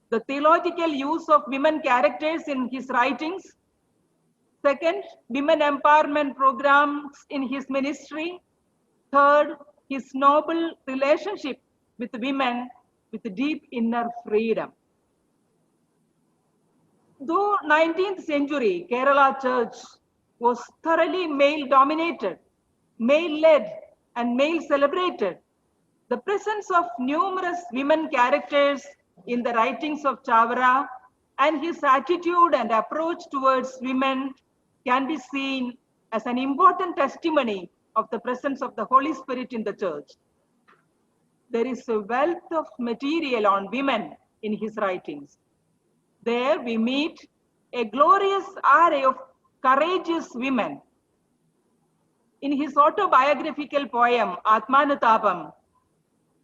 the theological use of women characters in his writings. Second, women empowerment programs in his ministry. Third, his noble relationship with women with deep inner freedom. Though 19th century Kerala Church was thoroughly male-dominated, male-led, and male-celebrated, the presence of numerous women characters in the writings of Chavara and his attitude and approach towards women can be seen as an important testimony of the presence of the Holy Spirit in the Church. There is a wealth of material on women in his writings. There we meet a glorious array of courageous women. In his autobiographical poem, Atmanutapam,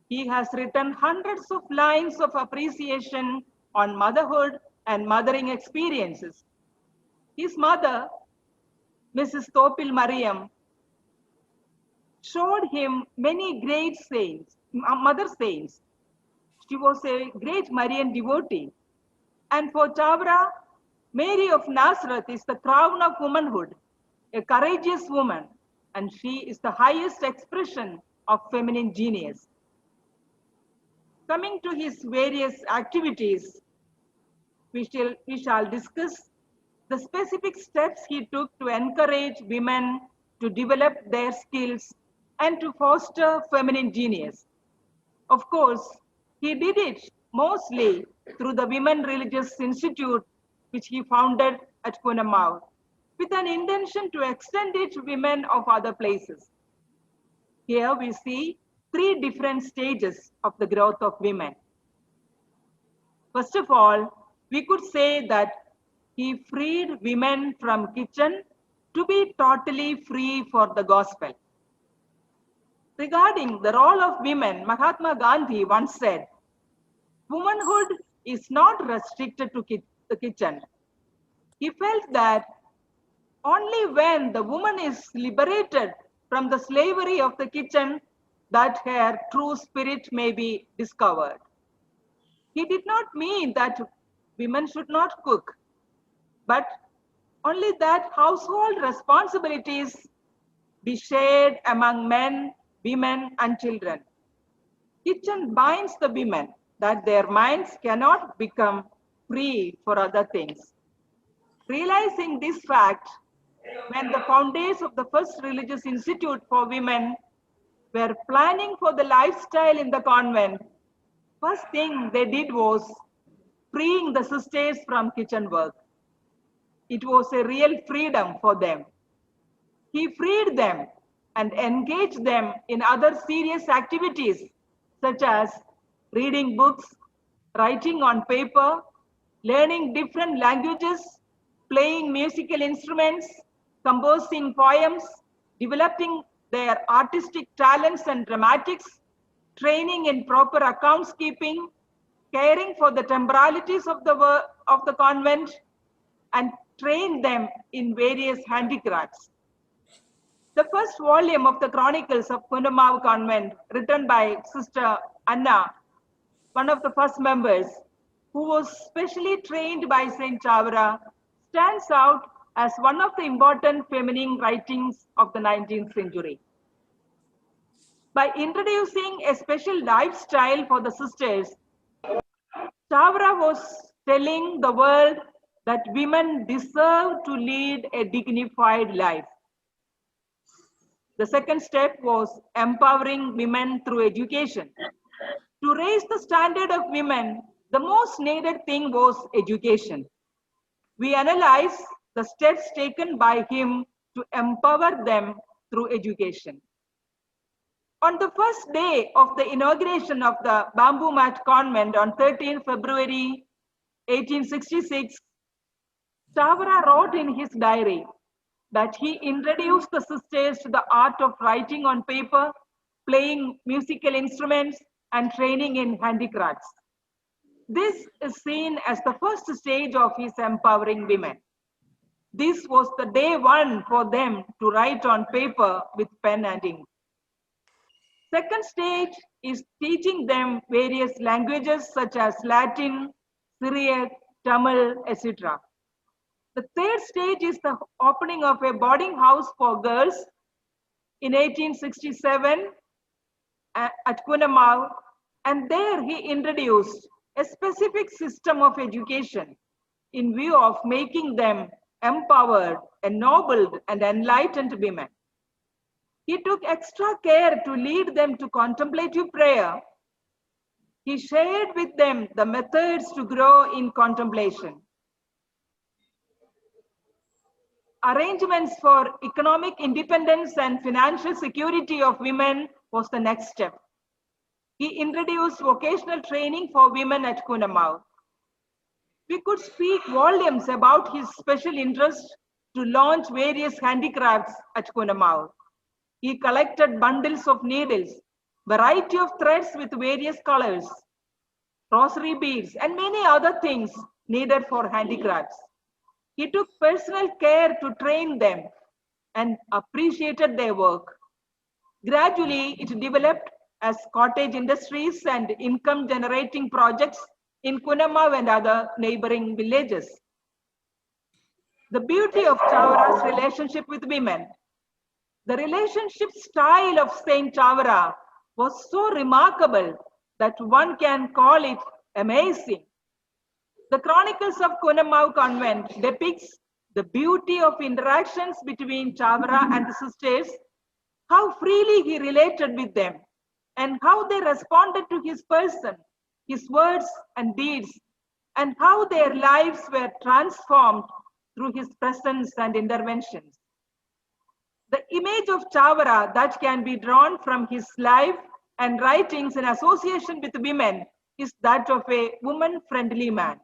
he has written hundreds of lines of appreciation on motherhood and mothering experiences. His mother, Mrs. Topil Mariam, showed him many great saints, mother saints. She was a great Marian devotee. And for Chavara, Mary of Nazareth is the crown of womanhood, a courageous woman, and she is the highest expression of feminine genius. Coming to his various activities, we shall discuss the specific steps he took to encourage women to develop their skills and to foster feminine genius. Of course, he did it mostly through the Women Religious Institute, which he founded at Punamau, with an intention to extend it to women of other places. Here we see 3 different stages of the growth of women. First of all, we could say that he freed women from kitchen to be totally free for the gospel. Regarding the role of women, Mahatma Gandhi once said, "Womanhood is not restricted to the kitchen." He felt that only when the woman is liberated from the slavery of the kitchen that her true spirit may be discovered. He did not mean that women should not cook, but only that household responsibilities be shared among men, women, and children. Kitchen binds the women that their minds cannot become free for other things. Realizing this fact, when the founders of the first religious institute for women were planning for the lifestyle in the convent, first thing they did was freeing the sisters from kitchen work. It was a real freedom for them. He freed them and engaged them in other serious activities such as reading books, writing on paper, learning different languages, playing musical instruments, composing poems, developing their artistic talents and dramatics, training in proper accounts keeping, caring for the temporalities of the convent, and train them in various handicrafts. The first volume of the Chronicles of Kunamav Convent, written by Sister Anna, one of the first members, who was specially trained by Saint Chavara, stands out as one of the important feminine writings of the 19th century. By introducing a special lifestyle for the sisters, Chavara was telling the world that women deserve to lead a dignified life. The second step was empowering women through education. To raise the standard of women, the most needed thing was education. We analyze the steps taken by him to empower them through education. On the first day of the inauguration of the Bamboo Mat Convent on 13 February 1866, Chavara wrote in his diary that he introduced the sisters to the art of writing on paper, playing musical instruments, and training in handicrafts. This is seen as the first stage of his empowering women. This was the day one for them to write on paper with pen and ink. Second stage is teaching them various languages such as Latin, Syriac, Tamil, etc. The third stage is the opening of a boarding house for girls in 1867 at Kunamav, and there he introduced a specific system of education in view of making them empowered, ennobled, and enlightened women. He took extra care to lead them to contemplative prayer. He shared with them the methods to grow in contemplation. Arrangements for economic independence and financial security of women was the next step. He introduced vocational training for women at Kunamav. We could speak volumes about his special interest to launch various handicrafts at Kunamav. He collected bundles of needles, variety of threads with various colors, rosary beads, and many other things needed for handicrafts. He took personal care to train them and appreciated their work. Gradually, it developed as cottage industries and income-generating projects in Kunamav and other neighboring villages. The beauty of Chavara's relationship with women. The relationship style of Saint Chavara was so remarkable that one can call it amazing. The Chronicles of Kunamav Convent depicts the beauty of interactions between Chavara and the sisters, how freely he related with them, and how they responded to his person, his words and deeds, and how their lives were transformed through his presence and interventions. The image of Chavara that can be drawn from his life and writings in association with women is that of a woman-friendly man,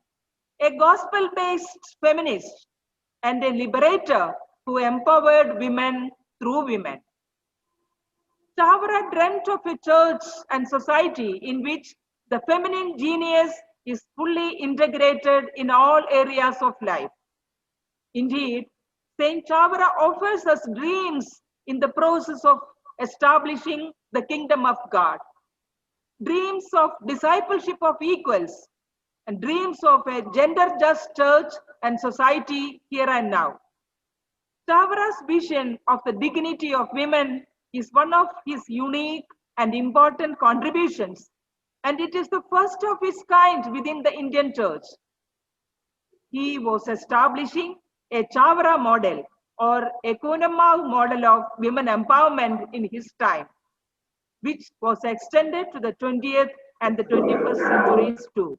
a gospel-based feminist, and a liberator who empowered women through women. Chavara dreamt of a church and society in which the feminine genius is fully integrated in all areas of life. Indeed, Saint Chavara offers us dreams in the process of establishing the kingdom of God, dreams of discipleship of equals, and dreams of a gender-just church and society here and now. Chavara's vision of the dignity of women is one of his unique and important contributions, and it is the first of its kind within the Indian church. He was establishing a Chavara model or a Kunamav model of women empowerment in his time, which was extended to the 20th and the 21st centuries too.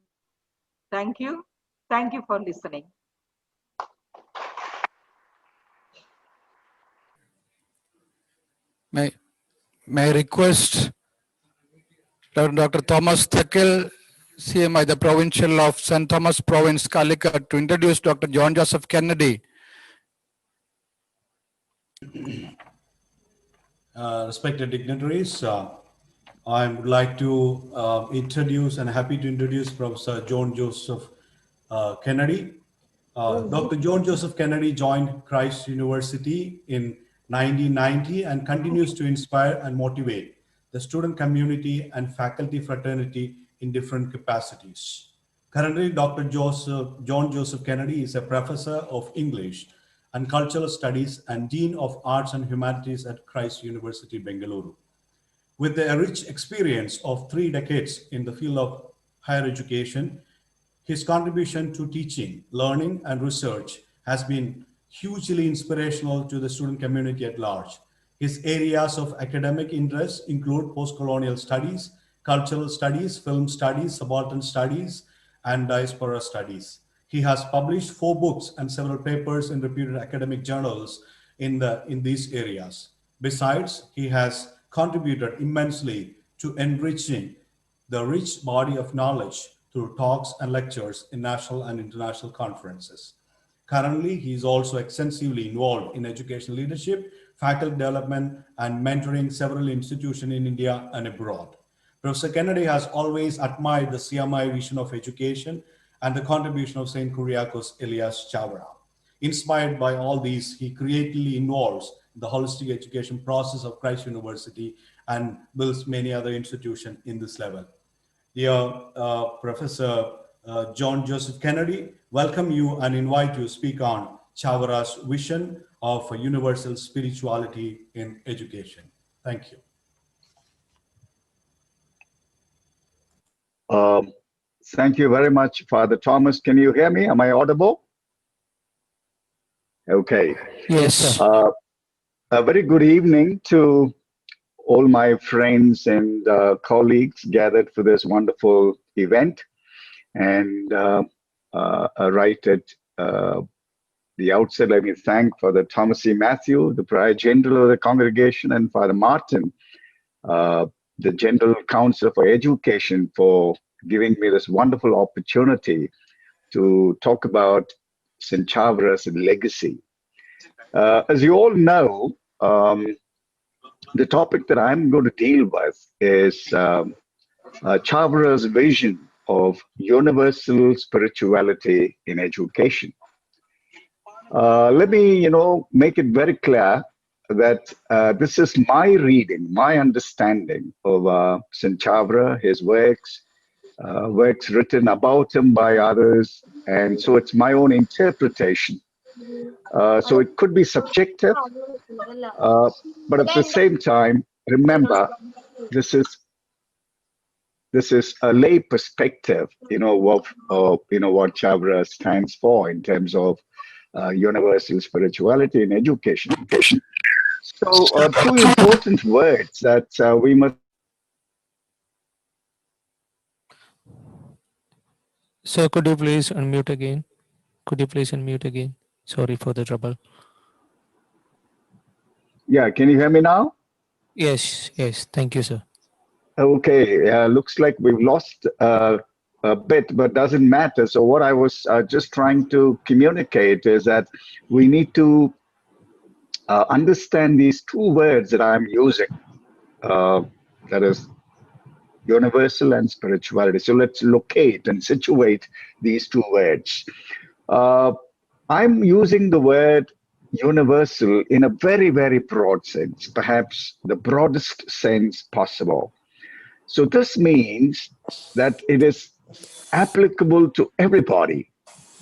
Thank you. Thank you for listening. May I request Dr. Thomas Thekil, CMI, the Provincial of St. Thomas Province, Calicut, to introduce Dr. John Joseph Kennedy. respected dignitaries, I would like to introduce and happy to introduce Professor John Joseph Kennedy. Dr. John Joseph Kennedy joined Christ University in 1990 and continues to inspire and motivate the student community and faculty fraternity in different capacities. Currently, Dr. John Joseph Kennedy is a professor of English and Cultural Studies and Dean of Arts and Humanities at Christ University, Bengaluru. With a rich experience of 3 decades in the field of higher education, his contribution to teaching, learning, and research has been hugely inspirational to the student community at large. His areas of academic interest include post-colonial studies, cultural studies, film studies, subaltern studies, and diaspora studies. He has published 4 books and several papers in reputed academic journals in these areas. Besides, he has contributed immensely to enriching the rich body of knowledge through talks and lectures in national and international conferences. Currently, he is also extensively involved in educational leadership, faculty development, and mentoring several institutions in India and abroad. Professor Kennedy has always admired the CMI vision of education and the contribution of St. Kuriakos Elias Chavara. Inspired by all these, he creatively involves the holistic education process of Christ University and builds many other institutions in this level. Dear Professor John Joseph Kennedy, welcome you and invite you to speak on Chavara's vision of universal spirituality in education. Thank you. Thank you very much, Father Thomas. Can you hear me? Am I audible? Okay. Yes, sir. A very good evening to all my friends and colleagues gathered for this wonderful event. And right at the outset, let me thank Father Thomas C. Matthew, the Prior General of the congregation, and Father Martin, the General Counsel for Education, for giving me this wonderful opportunity to talk about St. Chavara's legacy. As you all know, the topic that I'm going to deal with is Chavara's vision of universal spirituality in education. Let me, make it very clear that this is my reading, my understanding of St. Chavara, his works written about him by others, and so it's my own interpretation. So it could be subjective, but at the same time, remember, this is a lay perspective, of what Chavara stands for in terms of universal spirituality in education. So 2 important words that we must. Sir, could you please unmute again? Sorry for the trouble. Yeah, can you hear me now? Yes, thank you, sir. Okay, looks like we've lost a bit, but doesn't matter. So what I was just trying to communicate is that we need to understand these 2 words that I'm using, that is universal and spirituality. So let's locate and situate these 2 words. I'm using the word universal in a very, very broad sense, perhaps the broadest sense possible. So this means that it is applicable to everybody,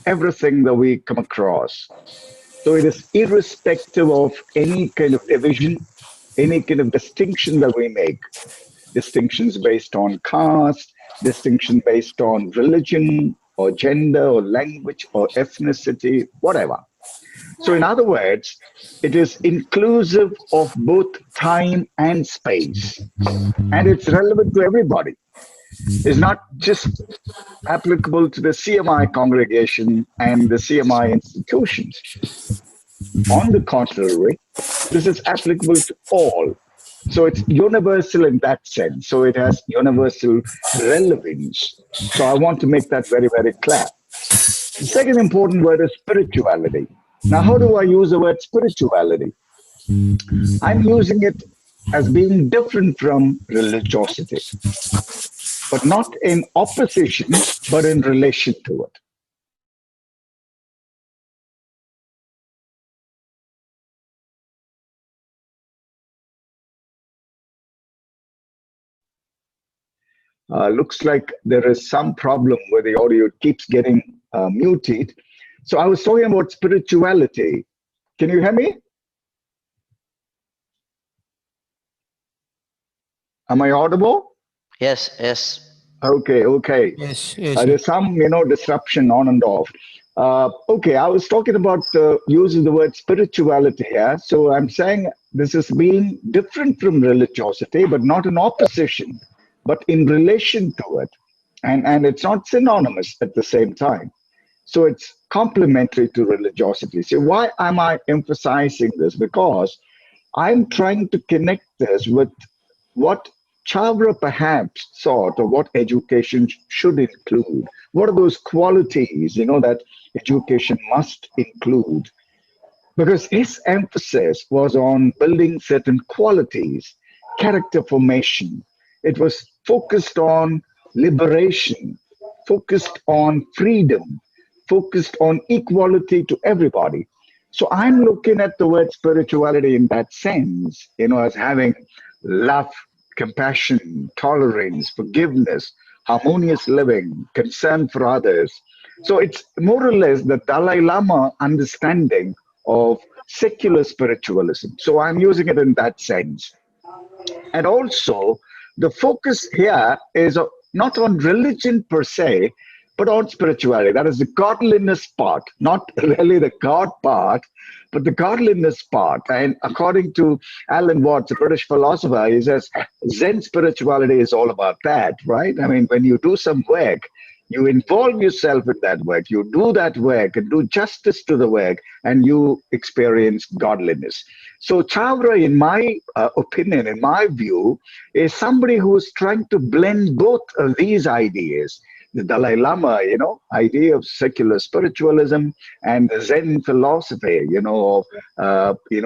everything that we come across. So it is irrespective of any kind of division, any kind of distinction that we make. Distinctions based on caste, distinction based on religion or gender or language or ethnicity, whatever. So in other words, it is inclusive of both time and space, and it's relevant to everybody. It's not just applicable to the CMI congregation and the CMI institutions. On the contrary, this is applicable to all. So it's universal in that sense. So it has universal relevance. So I want to make that very, very clear. The second important word is spirituality. Now, how do I use the word spirituality? I'm using it as being different from religiosity, but not in opposition, but in relation to it. Looks like there is some problem where the audio keeps getting muted. So I was talking about spirituality. Can you hear me? Am I audible? Yes, yes. Okay. Yes, yes. There's some, disruption on and off. Okay, I was talking about using the word spirituality here. So I'm saying this is being different from religiosity, but not in opposition, but in relation to it. And it's not synonymous at the same time. So it's complementary to religiosity. So why am I emphasizing this? Because I'm trying to connect this with what Chavra perhaps thought of what education should include. What are those qualities, that education must include? Because his emphasis was on building certain qualities, character formation. It was focused on liberation, focused on freedom, focused on equality to everybody. So I'm looking at the word spirituality in that sense, as having love, compassion, tolerance, forgiveness, harmonious living, concern for others. So it's more or less the Dalai Lama understanding of secular spiritualism. So I'm using it in that sense. And also, the focus here is not on religion per se, but on spirituality. That is the godliness part, not really the God part, but the godliness part. And according to Alan Watts, a British philosopher, he says Zen spirituality is all about that, right? I mean, when you do some work, you involve yourself in that work, you do that work and do justice to the work, and you experience godliness. So Chavra, in my opinion, in my view, is somebody who is trying to blend both of these ideas. The Dalai Lama, idea of secular spiritualism, and the Zen philosophy, of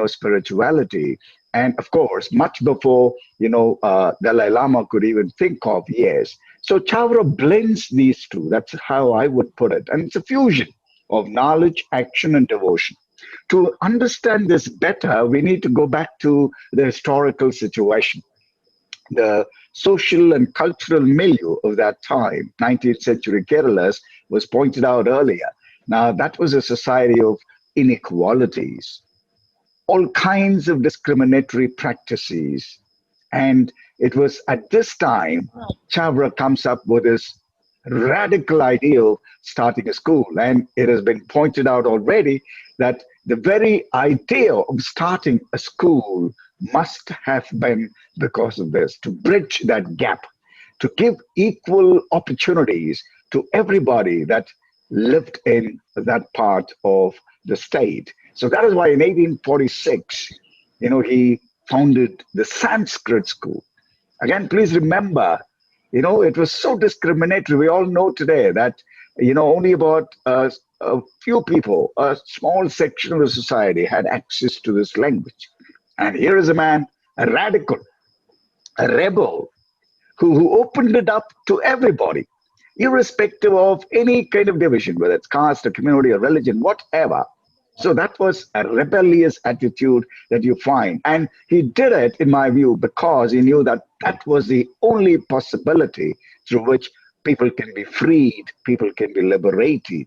spirituality. And of course, much before, Dalai Lama could even think of, yes. So Chavra blends these two. That's how I would put it. And it's a fusion of knowledge, action, and devotion. To understand this better, we need to go back to the historical situation. The social and cultural milieu of that time, 19th century Kerala, was pointed out earlier. Now, that was a society of inequalities, all kinds of discriminatory practices. And it was at this time, Chavra comes up with this radical idea of starting a school. And it has been pointed out already that the very idea of starting a school must have been because of this, to bridge that gap, to give equal opportunities to everybody that lived in that part of the state. So that is why in 1846, he founded the Sanskrit school. Again, please remember, it was so discriminatory. We all know today that, only about a few people, a small section of the society had access to this language. And here is a man, a radical, a rebel, who opened it up to everybody, irrespective of any kind of division, whether it's caste or community or religion, whatever. So that was a rebellious attitude that you find. And he did it, in my view, because he knew that that was the only possibility through which people can be freed, people can be liberated.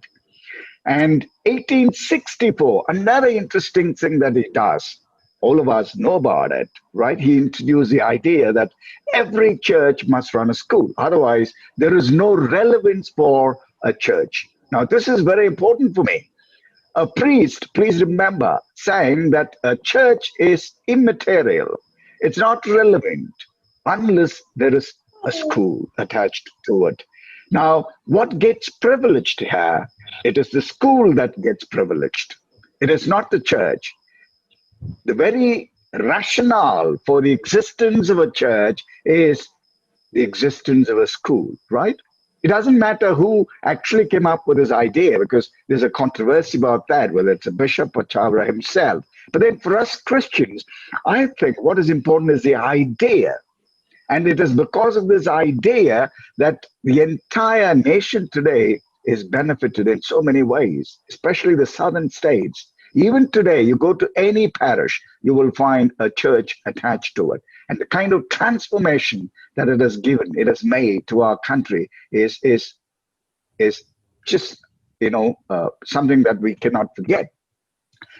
And 1864, another interesting thing that he does, all of us know about it, right? He introduced the idea that every church must run a school. Otherwise, there is no relevance for a church. Now, this is very important for me. A priest, please remember, saying that a church is immaterial. It's not relevant unless there is a school attached to it. Now, what gets privileged here? It is the school that gets privileged. It is not the church. The very rationale for the existence of a church is the existence of a school, right? It doesn't matter who actually came up with this idea, because there's a controversy about that, whether it's a bishop or Chavra himself. But then for us Christians, I think what is important is the idea. And it is because of this idea that the entire nation today is benefited in so many ways, especially the southern states. Even today, you go to any parish, you will find a church attached to it. And the kind of transformation that it has given, it has made to our country is just, something that we cannot forget.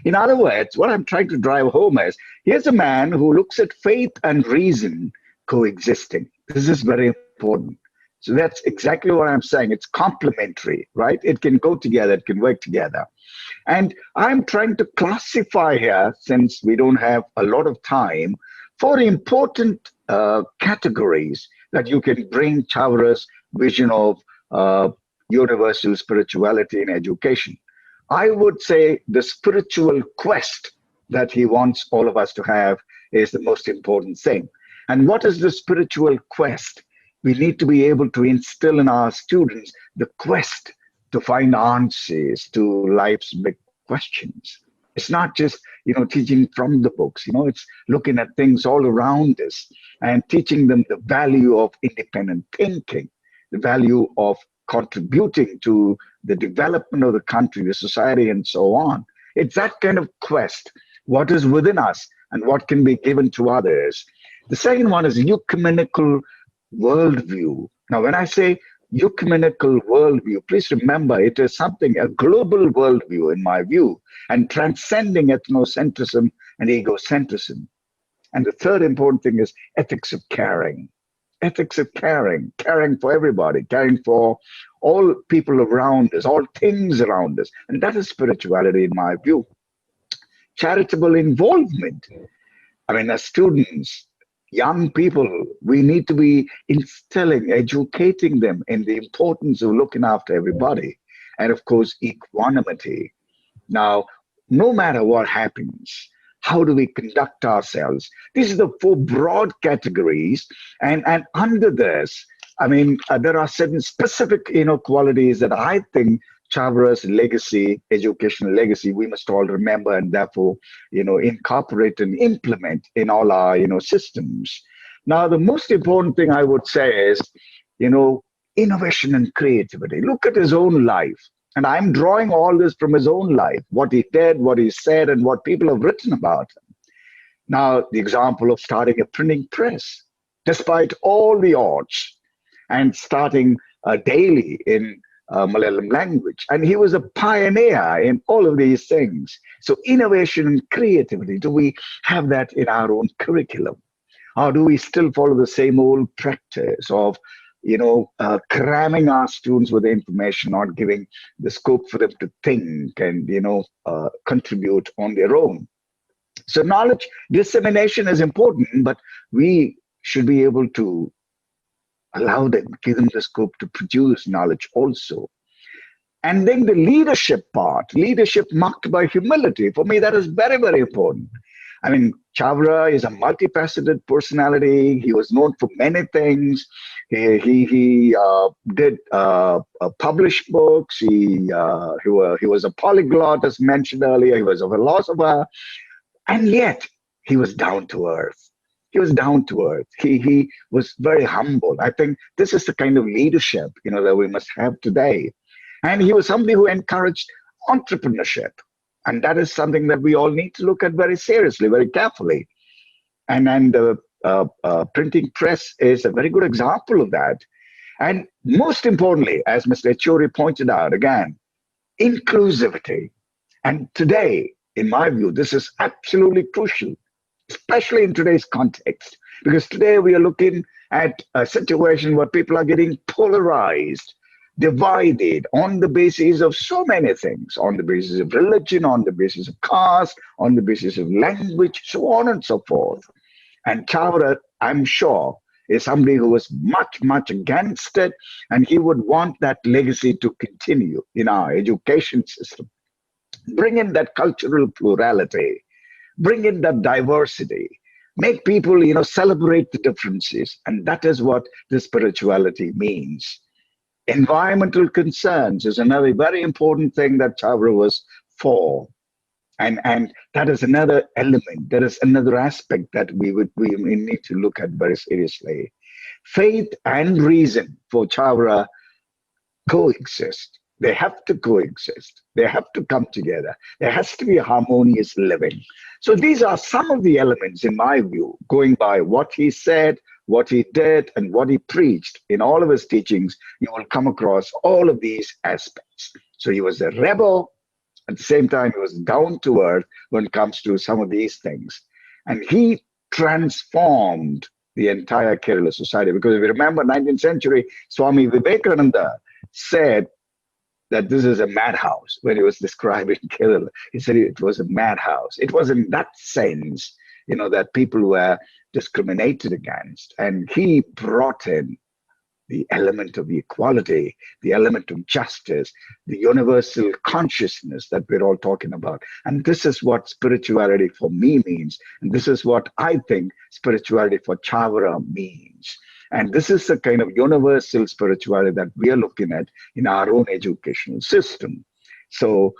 In other words, what I'm trying to drive home is, here's a man who looks at faith and reason coexisting. This is very important. So that's exactly what I'm saying. It's complementary, right? It can go together, it can work together. And I'm trying to classify here, since we don't have a lot of time, 4 important categories that you can bring Chavra's vision of universal spirituality in education. I would say the spiritual quest that he wants all of us to have is the most important thing. And what is the spiritual quest? We need to be able to instill in our students the quest to find answers to life's big questions. It's not just, teaching from the books, it's looking at things all around us and teaching them the value of independent thinking, the value of contributing to the development of the country, the society, and so on. It's that kind of quest, what is within us and what can be given to others. The second one is ecumenical worldview. Now, when I say ecumenical worldview, please remember it is something, a global worldview in my view, and transcending ethnocentrism and egocentrism. And the third important thing is ethics of caring. Ethics of caring for everybody, caring for all people around us, all things around us. And that is spirituality in my view. Charitable involvement. I mean, as students, young people, we need to be instilling, educating them in the importance of looking after everybody. And of course, equanimity. Now, no matter what happens, how do we conduct ourselves? These are the 4 broad categories. And under this, there are certain specific, qualities that I think Chavra's legacy, educational legacy, we must all remember and therefore, incorporate and implement in all our, systems. Now, the most important thing I would say is, innovation and creativity. Look at his own life. And I'm drawing all this from his own life, what he did, what he said, and what people have written about him. Now, the example of starting a printing press, despite all the odds, and starting daily in Malayalam language. And he was a pioneer in all of these things. So innovation and creativity, do we have that in our own curriculum? Or do we still follow the same old practice of, cramming our students with information, not giving the scope for them to think and, contribute on their own? So knowledge dissemination is important, but we should be able to allow them, give them the scope to produce knowledge also. And then the leadership part, leadership marked by humility. For me, that is very, very important. Chavra is a multifaceted personality. He was known for many things. He did publish books. He was a polyglot, as mentioned earlier. He was a philosopher. And yet, he was down to earth. He was down to earth. He was very humble. I think this is the kind of leadership, that we must have today. And he was somebody who encouraged entrepreneurship. And that is something that we all need to look at very seriously, very carefully. And the printing press is a very good example of that. And most importantly, as Mr. Echuri pointed out again, inclusivity. And today, in my view, this is absolutely crucial, especially in today's context, because today we are looking at a situation where people are getting polarized, divided on the basis of so many things, on the basis of religion, on the basis of caste, on the basis of language, so on and so forth. And Chavra, I'm sure, is somebody who was much, much against it, and he would want that legacy to continue in our education system. Bring in that cultural plurality, bring in that diversity, make people, celebrate the differences. And that is what the spirituality means. Environmental concerns is another very important thing that Chavra was for. And that is another element, that is another aspect that we need to look at very seriously. Faith and reason for Chawra coexist. They have to coexist. They have to come together. There has to be a harmonious living. So these are some of the elements, in my view, going by what he said, what he did, and what he preached. In all of his teachings, you will come across all of these aspects. So he was a rebel. At the same time, he was down to earth when it comes to some of these things. And he transformed the entire Kerala society. Because if you remember, 19th century, Swami Vivekananda said that this is a madhouse when he was describing Kerala. He said it was a madhouse. It was in that sense, that people were discriminated against. And he brought in the element of equality, the element of justice, the universal consciousness that we're all talking about. And this is what spirituality for me means. And this is what I think spirituality for Chawra means. And this is the kind of universal spirituality that we are looking at in our own educational system. So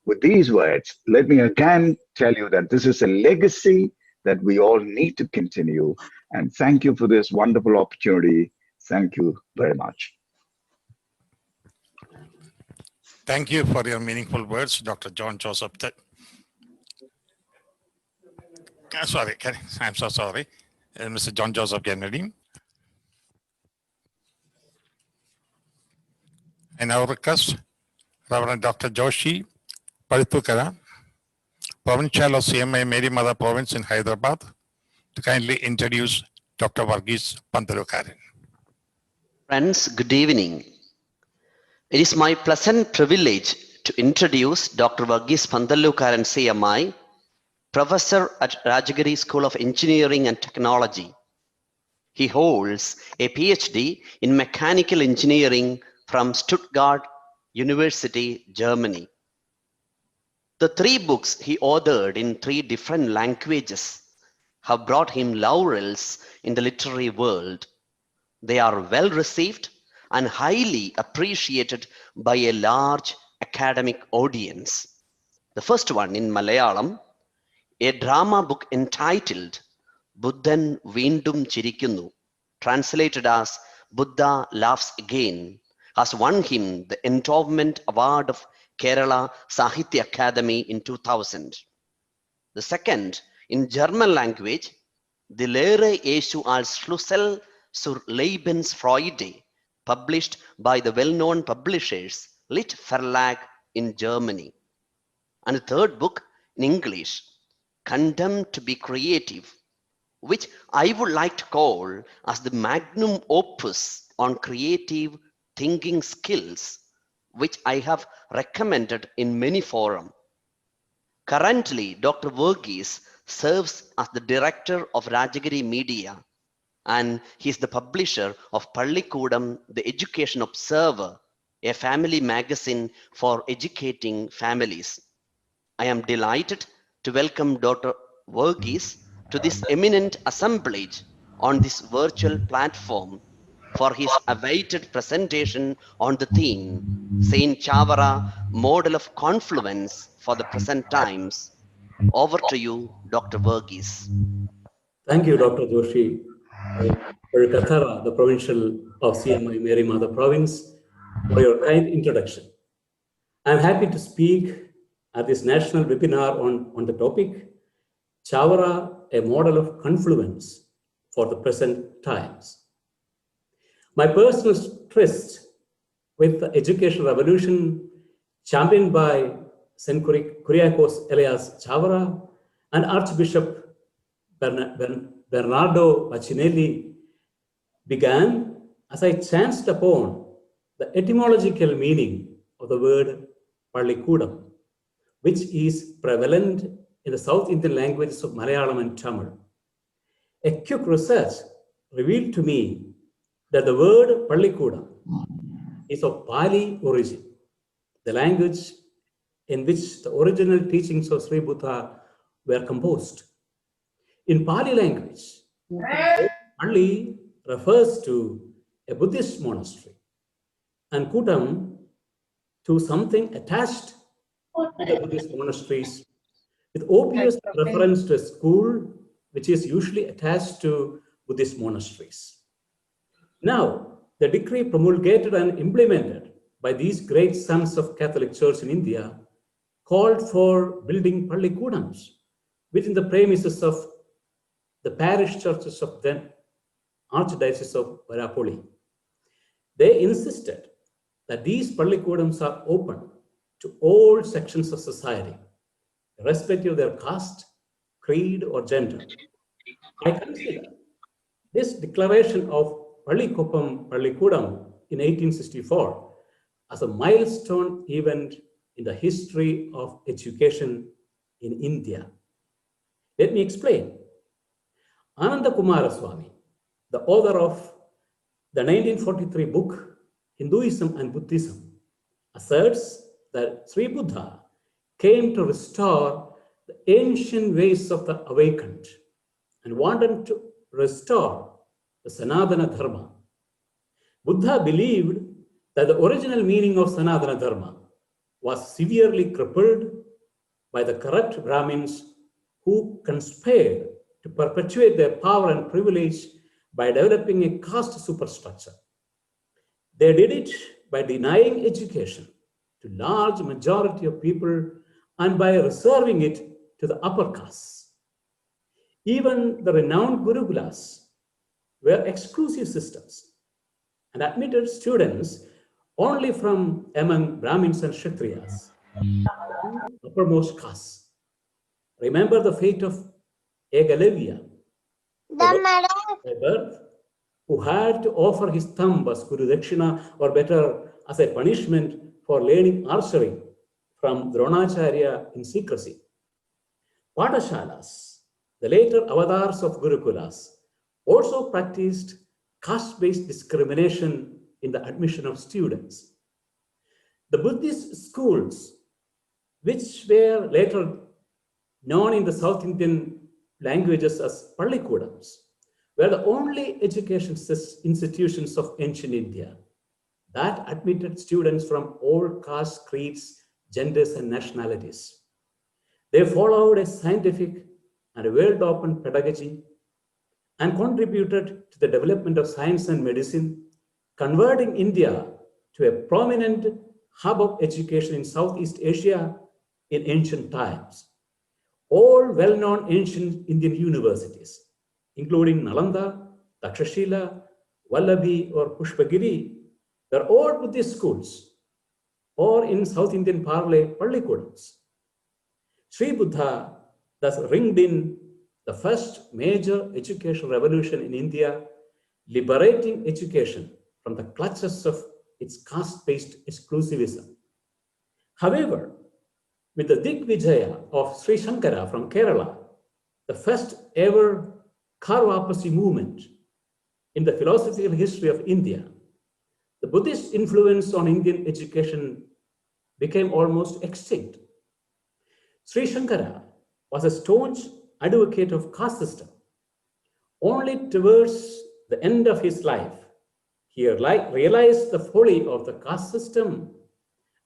with these words, let me again tell you that this is a legacy that we all need to continue. And thank you for this wonderful opportunity. Thank you very much. Thank you for your meaningful words, Dr. John Joseph. I'm so sorry. Mr. John Joseph Kennedy. I now request Reverend Dr. Joshi Paritukara, Provincial of CMI Mary Mother Province in Hyderabad, to kindly introduce Dr. Varghese Pandalukaran. Friends, good evening. It is my pleasant privilege to introduce Dr. Varghese Pandalukaran CMI, Professor at Rajagiri School of Engineering and Technology. He holds a PhD in Mechanical Engineering from Stuttgart University, Germany. The 3 books he authored in 3 different languages have brought him laurels in the literary world. They are well received and highly appreciated by a large academic audience. The first one in Malayalam, a drama book entitled Buddhan Veendum Chirikkunnu, translated as Buddha Laughs Again, has won him the Endowment Award of Kerala Sahitya Academy in 2000. The second, in German language, Die Lehre Jesu als Schlüssel zur Lebensfreude, published by the well-known publishers Lit Verlag in Germany. And the third book in English, Condemned to be Creative, which I would like to call as the magnum opus on creative thinking skills, which I have recommended in many forums. Currently, Dr. Varghese serves as the director of Rajagiri Media, and he is the publisher of Pallikudam, the Education Observer, a family magazine for educating families. I am delighted to welcome Dr. Varghese to this eminent assemblage on this virtual platform for his awaited presentation on the theme, Saint Chawra, Model of Confluence for the Present Times. Over to you, Dr. Varghese. Thank you, Dr. Joshi. Kathara, the provincial of CMI Mary Mother Province, for your kind introduction. I'm happy to speak at this national webinar on the topic, Chawra, a model of confluence for the present times. My personal tryst with the education revolution championed by St. Kuriakos Elias Chawra and Archbishop Bernardo Bacinelli began as I chanced upon the etymological meaning of the word Pallikudam, which is prevalent in the South Indian languages of Malayalam and Tamil. A quick research revealed to me that the word Pallikudam is of Pali origin, the language in which the original teachings of Sri Buddha were composed. In Pali language, Palli refers to a Buddhist monastery and Kudam to something attached to the Buddhist monasteries with obvious reference to a school which is usually attached to Buddhist monasteries. Now, the decree promulgated and implemented by these great sons of Catholic Church in India called for building Pallikudams within the premises of the parish churches of then Archdiocese of Varapolli. They insisted that these Pallikudams are open to all sections of society, irrespective of their caste, creed, or gender. I consider this declaration of Pallikuppam Pallikudam in 1864 as a milestone event in the history of education in India. Let me explain. Ananda Kumaraswamy, the author of the 1943 book Hinduism and Buddhism, asserts that Sri Buddha came to restore the ancient ways of the awakened and wanted to restore the Sanatana Dharma. Buddha believed that the original meaning of Sanatana Dharma was severely crippled by the corrupt Brahmins who conspired to perpetuate their power and privilege by developing a caste superstructure. They did it by denying education to large majority of people and by reserving it to the upper castes. Even the renowned Gurukulas were exclusive systems and admitted students only from among Brahmins and Kshatriyas, uppermost castes. Remember the fate of Ekalavya, by birth, who had to offer his thumb as Guru Dakshina, or better, as a punishment for learning archery from Dronacharya in secrecy. Pathashalas, the later avatars of Gurukulas, also practiced caste-based discrimination in the admission of students. The Buddhist schools, which were later known in the South Indian languages as Pallikudams, were the only education institutions of ancient India that admitted students from all castes, creeds, genders, and nationalities. They followed a scientific and a world-open pedagogy and contributed to the development of science and medicine, converting India to a prominent hub of education in Southeast Asia in ancient times. All well-known ancient Indian universities, including Nalanda, Takshashila, Vallabhi, or Pushpagiri, were all Buddhist schools, or in South Indian parley, Pallikudams. Sri Buddha thus ringed in the first major educational revolution in India, liberating education from the clutches of its caste-based exclusivism. However, with the Digvijaya of Sri Shankara from Kerala, the first ever Karvapasi movement in the philosophical history of India, the Buddhist influence on Indian education became almost extinct. Sri Shankara was a staunch advocate of caste system. Only towards the end of his life, he realized the folly of the caste system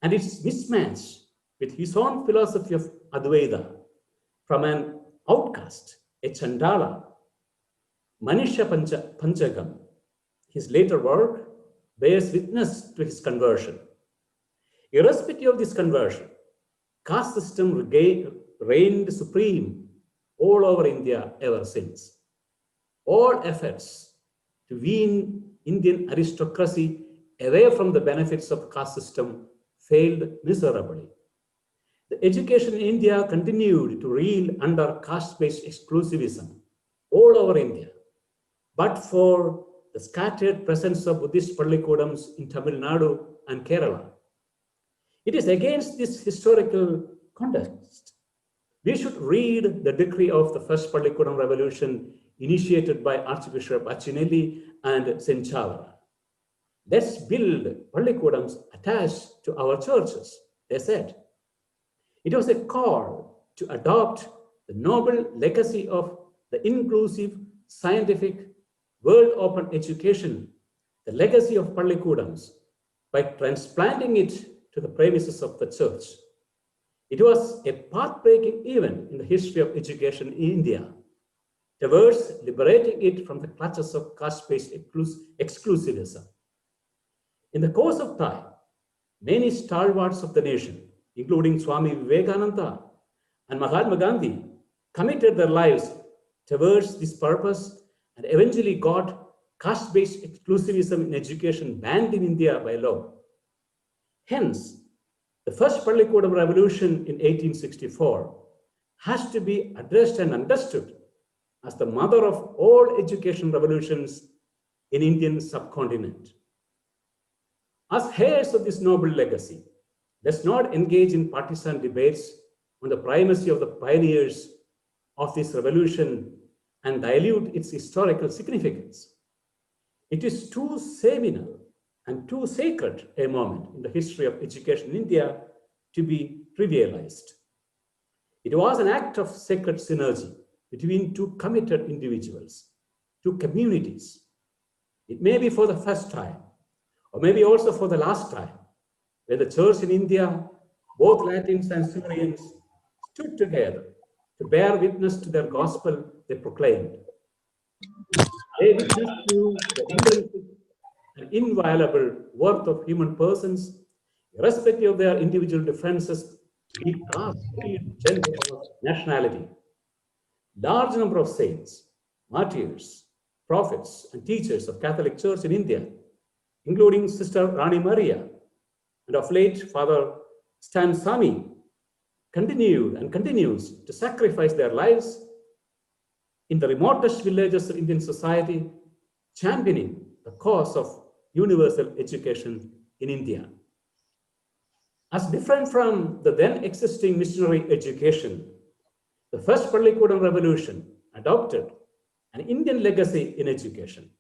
and its mismatch with his own philosophy of Advaita. From an outcast, a Chandala, Manisha Panchagam, his later work bears witness to his conversion. Irrespective of this conversion, caste system reigned supreme all over India ever since. All efforts to wean Indian aristocracy away from the benefits of caste system failed miserably. The education in India continued to reel under caste-based exclusivism all over India, but for the scattered presence of Buddhist Pallikudams in Tamil Nadu and Kerala. It is against this historical context we should read the decree of the first Pallikudam revolution initiated by Archbishop Achinelli and St. Chavara. Let's build Pallikudams attached to our churches, they said. It was a call to adopt the noble legacy of the inclusive, scientific, world-open education, the legacy of Pallikudams, by transplanting it to the premises of the church. It was a path-breaking event in the history of education in India, towards liberating it from the clutches of caste-based exclusivism. In the course of time, many stalwarts of the nation, including Swami Vivekananda and Mahatma Gandhi, committed their lives towards this purpose and eventually got caste-based exclusivism in education banned in India by law. Hence, the first Pallikudam revolution in 1864 has to be addressed and understood as the mother of all education revolutions in Indian subcontinent. As heirs of this noble legacy, let's not engage in partisan debates on the primacy of the pioneers of this revolution and dilute its historical significance. It is too seminal and too sacred a moment in the history of education in India to be trivialized. It was an act of sacred synergy between two committed individuals, two communities. It may be for the first time, or maybe also for the last time, when the church in India, both Latins and Syrians, stood together to bear witness to their gospel they proclaimed. They witnessed to the intrinsic and inviolable worth of human persons, irrespective of their individual differences, be caste, creed, gender, or nationality. Large number of saints, martyrs, prophets, and teachers of Catholic Church in India, including Sister Rani Maria and of late Father Stan Sami, continued and continues to sacrifice their lives in the remotest villages of Indian society, championing the cause of universal education in India. As different from the then existing missionary education, the first Pallikudam revolution adopted an Indian legacy in education.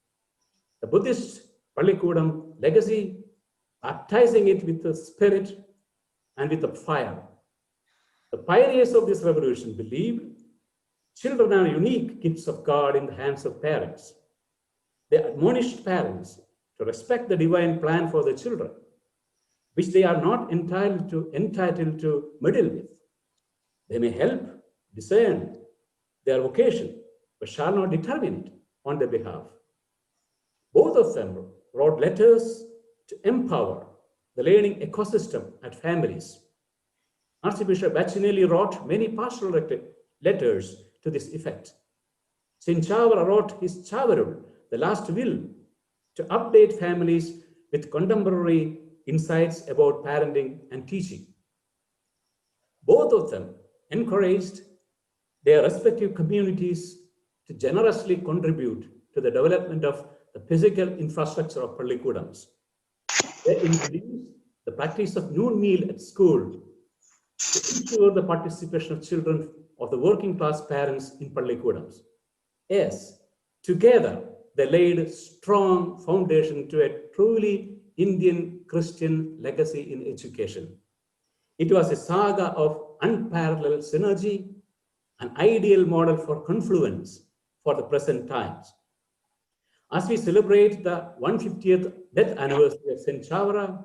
The Buddhist Pallikudam legacy, baptizing it with the spirit and with the fire. The pioneers of this revolution believed children are unique gifts of God in the hands of parents. They admonished parents to respect the divine plan for their children, which they are not entitled to meddle with. They may help discern their vocation, but shall not determine it on their behalf. Both of them wrote letters to empower the learning ecosystem at families. Archbishop Baccinelli wrote many pastoral letters to this effect. Saint Chavara wrote his Chavarul, the last will, to update families with contemporary insights about parenting and teaching. Both of them encouraged their respective communities to generously contribute to the development of the physical infrastructure of Pallikudams. They introduced the practice of noon meal at school to ensure the participation of children of the working class parents in Pallikudams. Yes, together they laid a strong foundation to a truly Indian Christian legacy in education. It was a saga of unparalleled synergy, an ideal model for confluence for the present times. As we celebrate the 150th death anniversary of Saint Chavara,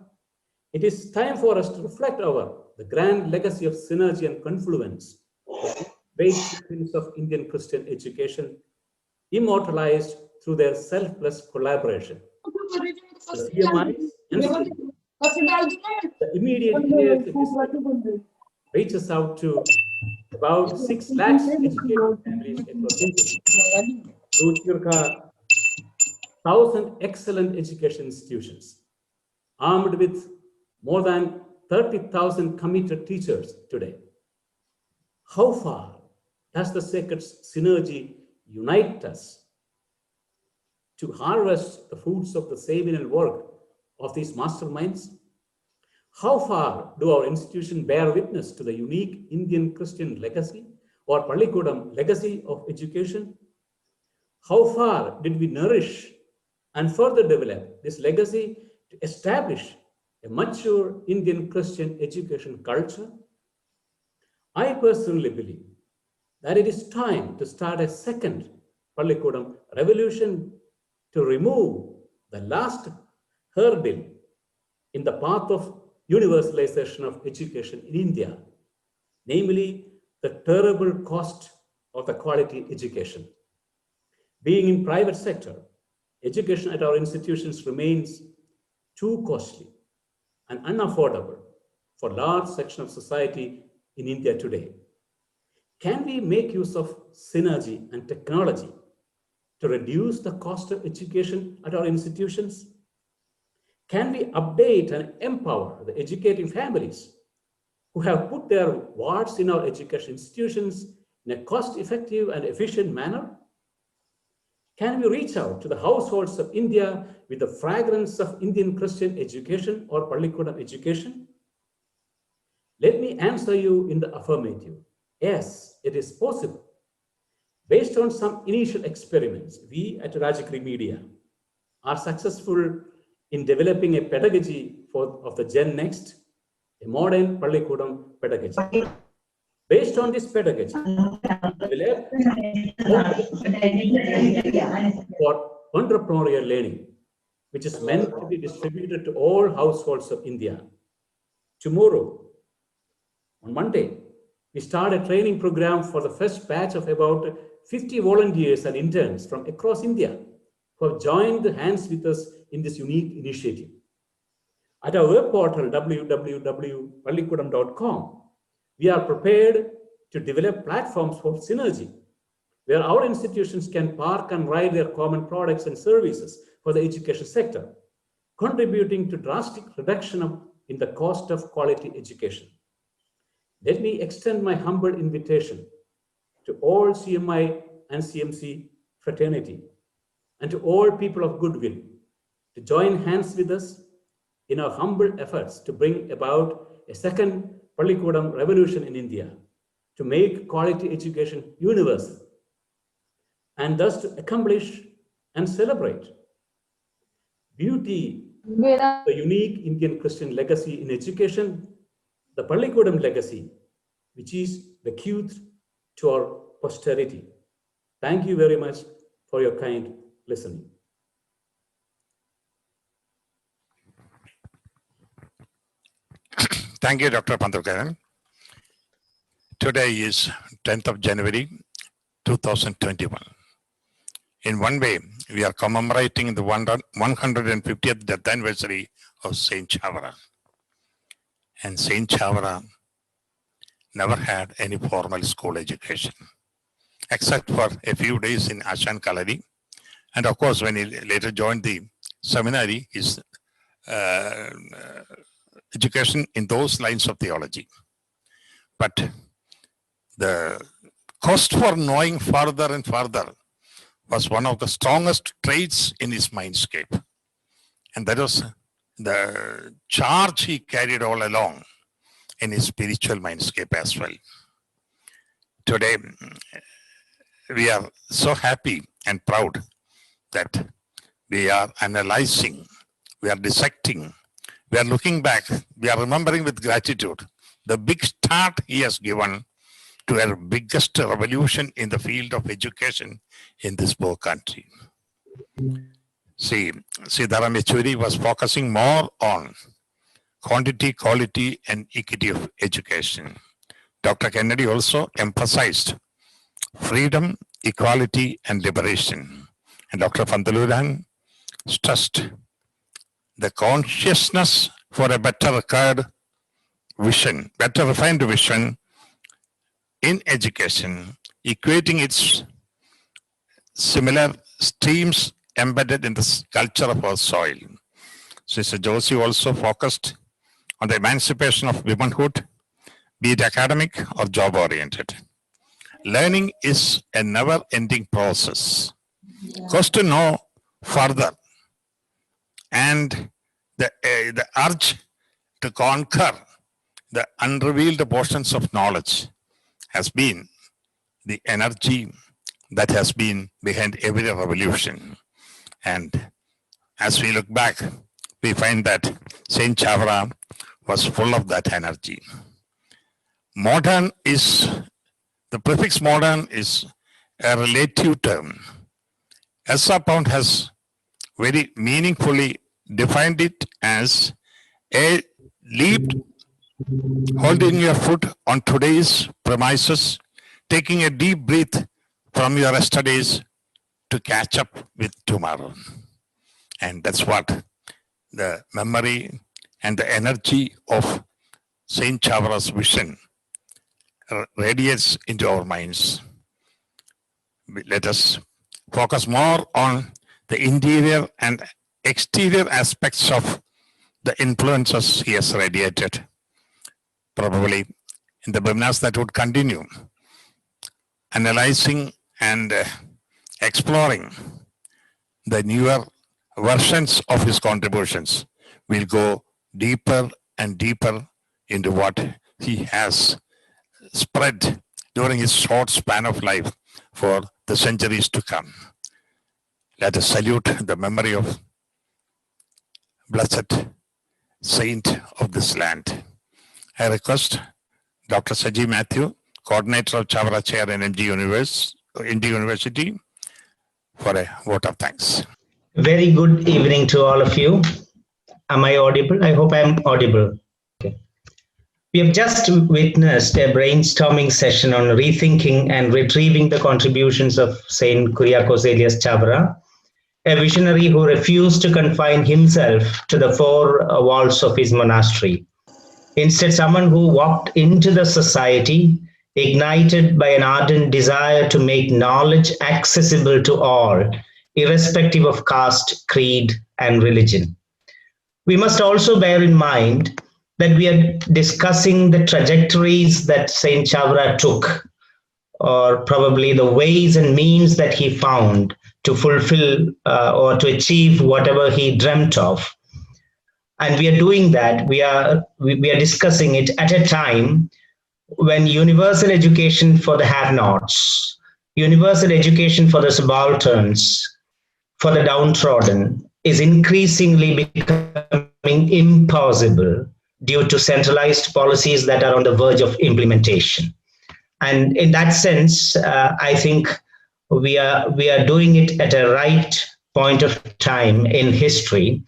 it is time for us to reflect over the grand legacy of synergy and confluence, the great champions of Indian Christian education, immortalized through their selfless collaboration. The CMIs and the immediate heirs of this reaches out to about 6 lakhs educated families across India through circa 1,000 excellent education institutions, armed with more than 30,000 committed teachers today. How far does the sacred synergy unite us to harvest the fruits of the seminal work of these masterminds? How far do our institutions bear witness to the unique Indian Christian legacy or Pallikudam legacy of education? How far did we nourish and further develop this legacy to establish a mature Indian Christian education culture? I personally believe that it is time to start a second Pallikudam revolution to remove the last hurdle in the path of universalization of education in India, namely the terrible cost of the quality education. Being in private sector, education at our institutions remains too costly and unaffordable for large section of society in India today. Can we make use of synergy and technology to reduce the cost of education at our institutions? Can we update and empower the educating families who have put their wards in our education institutions in a cost-effective and efficient manner? Can we reach out to the households of India with the fragrance of Indian Christian education or Pallikudam education? Let me answer you in the affirmative. Yes, it is possible. Based on some initial experiments, we at Rajagiri Media are successful in developing a pedagogy of the Gen Next, a modern Pallikudam pedagogy. Based on this pedagogy, develop for entrepreneurial learning, which is meant to be distributed to all households of India. Tomorrow, on Monday, we start a training program for the first batch of about 50 volunteers and interns from across India who have joined hands with us in this unique initiative. At our web portal, www.pallikudam.com, we are prepared to develop platforms for synergy, where our institutions can park and ride their common products and services for the education sector, contributing to drastic reduction in the cost of quality education. Let me extend my humble invitation to all CMI and CMC fraternity and to all people of goodwill to join hands with us in our humble efforts to bring about a second Pallikudam revolution in India, to make quality education universal, and thus to accomplish and celebrate beauty, the unique Indian Christian legacy in education, the Pallikudam legacy, which is bequeathed to our posterity. Thank you very much for your kind listening. Thank you, Dr. Pandurkaran. Today is 10th of January, 2021. In one way, we are commemorating the 150th death anniversary of Saint Chavara. And Saint Chavara never had any formal school education, except for a few days in Ashan Kalari. And of course, when he later joined the seminary, his education in those lines of theology. But the quest for knowing further and further was one of the strongest traits in his mindscape. And that was the charge he carried all along in his spiritual mindscape as well. Today, we are so happy and proud that we are analyzing, we are dissecting, we are looking back, we are remembering with gratitude the big start he has given to our biggest revolution in the field of education in this poor country. See, Sitaram Yechury was focusing more on quantity, quality, and equity of education. Dr. Kennedy also emphasized freedom, equality, and liberation. And Dr. Pandaluran stressed the consciousness for a better refined vision in education, equating its similar streams embedded in the culture of our soil. Sister Josie also focused on the emancipation of womanhood, be it academic or job-oriented. Learning is a never-ending process. Goes to know further, and the urge to conquer the unrevealed portions of knowledge has been the energy that has been behind every revolution. And as we look back, we find that Saint Chavara was full of that energy. Modern is, the prefix modern is a relative term. Ezra Pound has very meaningfully defined it as a leap holding your foot on today's premises, taking a deep breath from your yesterdays to catch up with tomorrow. And that's what the memory and the energy of Saint Chavara's vision radiates into our minds. Let us focus more on the interior and exterior aspects of the influences he has radiated. Probably in the webinars that would continue, analyzing and exploring the newer versions of his contributions. We'll go deeper and deeper into what he has spread during his short span of life for the centuries to come. Let us salute the memory of blessed saint of this land. I request Dr. Saji Matthew, coordinator of Chavara Chair in MG University, for a vote of thanks. Very good evening to all of you. Am I audible? I hope I'm audible. Okay. We have just witnessed a brainstorming session on rethinking and retrieving the contributions of Saint Kuriakose Elias Chavara, a visionary who refused to confine himself to the four walls of his monastery. Instead, someone who walked into the society, ignited by an ardent desire to make knowledge accessible to all, irrespective of caste, creed, and religion. We must also bear in mind that we are discussing the trajectories that Saint Chavara took, or probably the ways and means that he found to fulfill or to achieve whatever he dreamt of. And we are doing that. We are discussing it at a time when universal education for the have-nots, universal education for the subalterns, for the downtrodden, is increasingly becoming impossible due to centralized policies that are on the verge of implementation. And in that sense, I think we are doing it at a right point of time in history,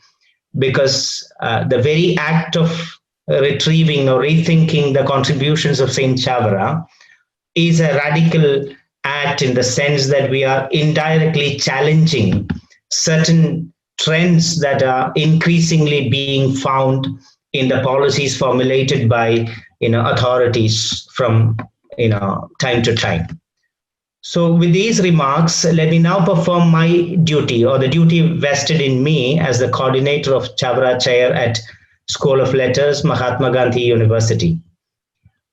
because the very act of retrieving or rethinking the contributions of Saint Chavara is a radical act in the sense that we are indirectly challenging certain trends that are increasingly being found in the policies formulated by authorities from time to time. So with these remarks, let me now perform my duty, or the duty vested in me as the coordinator of Chavara Chair at School of Letters, Mahatma Gandhi University.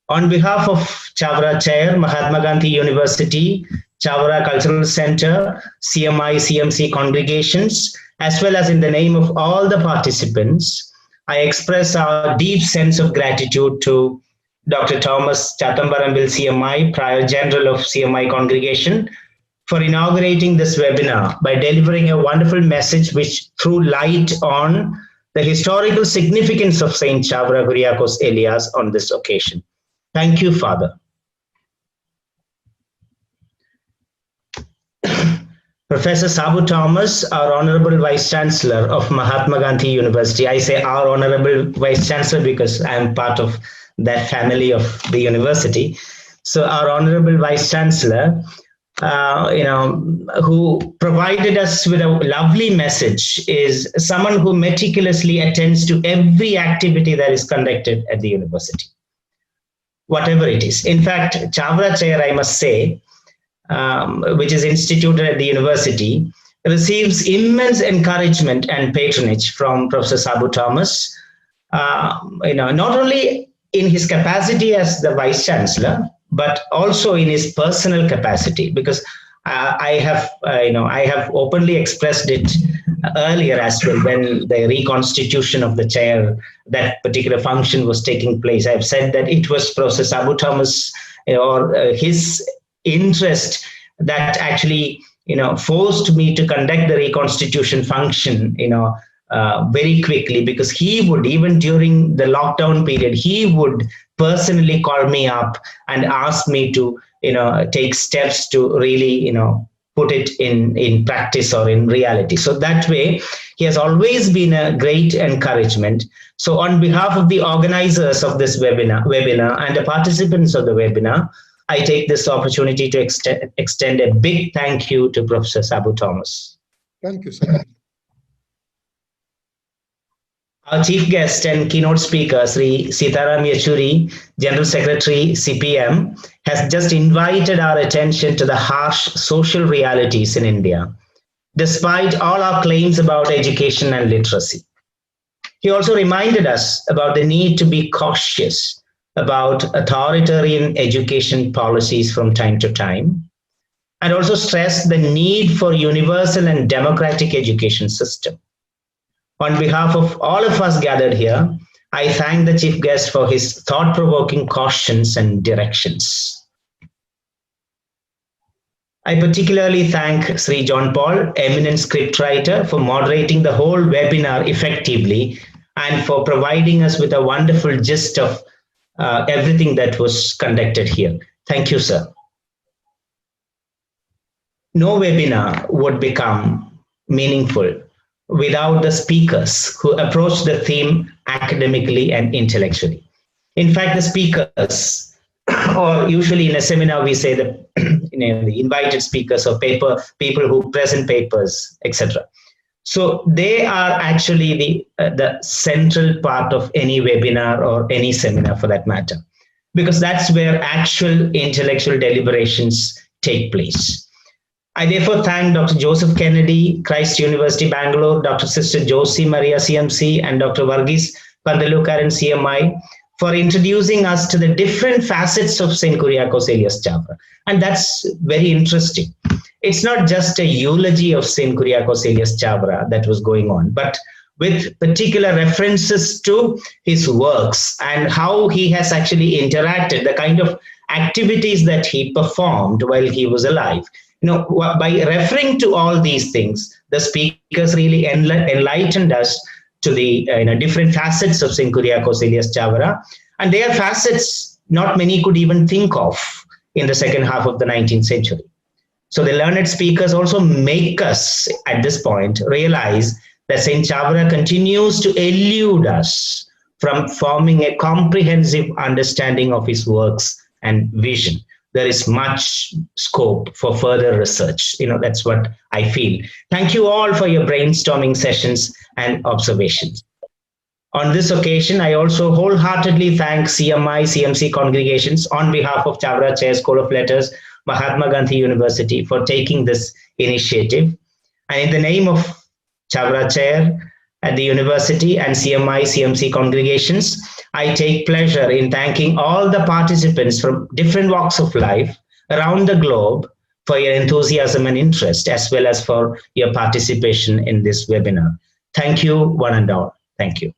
On behalf of Chavara Chair, Mahatma Gandhi University, Chavara Cultural Center, CMI, CMC congregations, as well as in the name of all the participants, I express our deep sense of gratitude to Dr. Thomas Chathambarambil CMI, Prior General of CMI Congregation, for inaugurating this webinar by delivering a wonderful message which threw light on the historical significance of Saint Chavara Kuriakose Elias on this occasion. Thank you, Father. Professor Sabu Thomas, our Honorable Vice Chancellor of Mahatma Gandhi University. I say our Honorable Vice Chancellor because I am part of that family of the university. So our Honorable Vice Chancellor, who provided us with a lovely message, is someone who meticulously attends to every activity that is conducted at the university, whatever it is. In fact, Chavara Chair, I must say, which is instituted at the university, receives immense encouragement and patronage from Professor Sabu Thomas, not only in his capacity as the Vice Chancellor, but also in his personal capacity, because I have openly expressed it earlier as well when the reconstitution of the chair, that particular function was taking place. I've said that it was Professor Sabu Thomas or his interest that actually forced me to conduct the reconstitution function very quickly, because he would, even during the lockdown period, he would personally call me up and ask me to take steps to really put it in practice or in reality. So that way, he has always been a great encouragement. So on behalf of the organizers of this webinar and the participants of the webinar, I take this opportunity to extend a big thank you to Professor Sabu Thomas. Thank you, sir. Our chief guest and keynote speaker, Sri Sitaram Yechuri, General Secretary, CPM, has just invited our attention to the harsh social realities in India, despite all our claims about education and literacy. He also reminded us about the need to be cautious about authoritarian education policies from time to time, and also stressed the need for universal and democratic education system. On behalf of all of us gathered here, I thank the chief guest for his thought-provoking cautions and directions. I particularly thank Sri John Paul, eminent scriptwriter, for moderating the whole webinar effectively and for providing us with a wonderful gist of everything that was conducted here. Thank you, sir. No webinar would become meaningful without the speakers who approach the theme academically and intellectually. In fact, the speakers, or usually in a seminar, we say the invited speakers or people who present papers, etc. So they are actually the central part of any webinar or any seminar for that matter, because that's where actual intellectual deliberations take place. I therefore thank Dr. Joseph Kennedy, Christ University, Bangalore, Dr. Sister Josie Maria CMC, and Dr. Varghese Pandalukaran CMI for introducing us to the different facets of St. Kuriakose Elias Chavra. And that's very interesting. It's not just a eulogy of St. Kuriakose Elias Chavra that was going on, but with particular references to his works and how he has actually interacted, the kind of activities that he performed while he was alive. By referring to all these things, the speakers really enlightened us to the different facets of St. Kuriakose Elias Chavra, and they are facets not many could even think of in the second half of the 19th century. So the learned speakers also make us, at this point, realize that St. Chavra continues to elude us from forming a comprehensive understanding of his works and vision. There is much scope for further research. That's what I feel. Thank you all for your brainstorming sessions and observations. On this occasion, I also wholeheartedly thank CMI, CMC congregations on behalf of Chavra Chair School of Letters, Mahatma Gandhi University, for taking this initiative. And in the name of Chavra Chair at the university and CMI, CMC congregations, I take pleasure in thanking all the participants from different walks of life around the globe for your enthusiasm and interest, as well as for your participation in this webinar. Thank you, one and all. Thank you.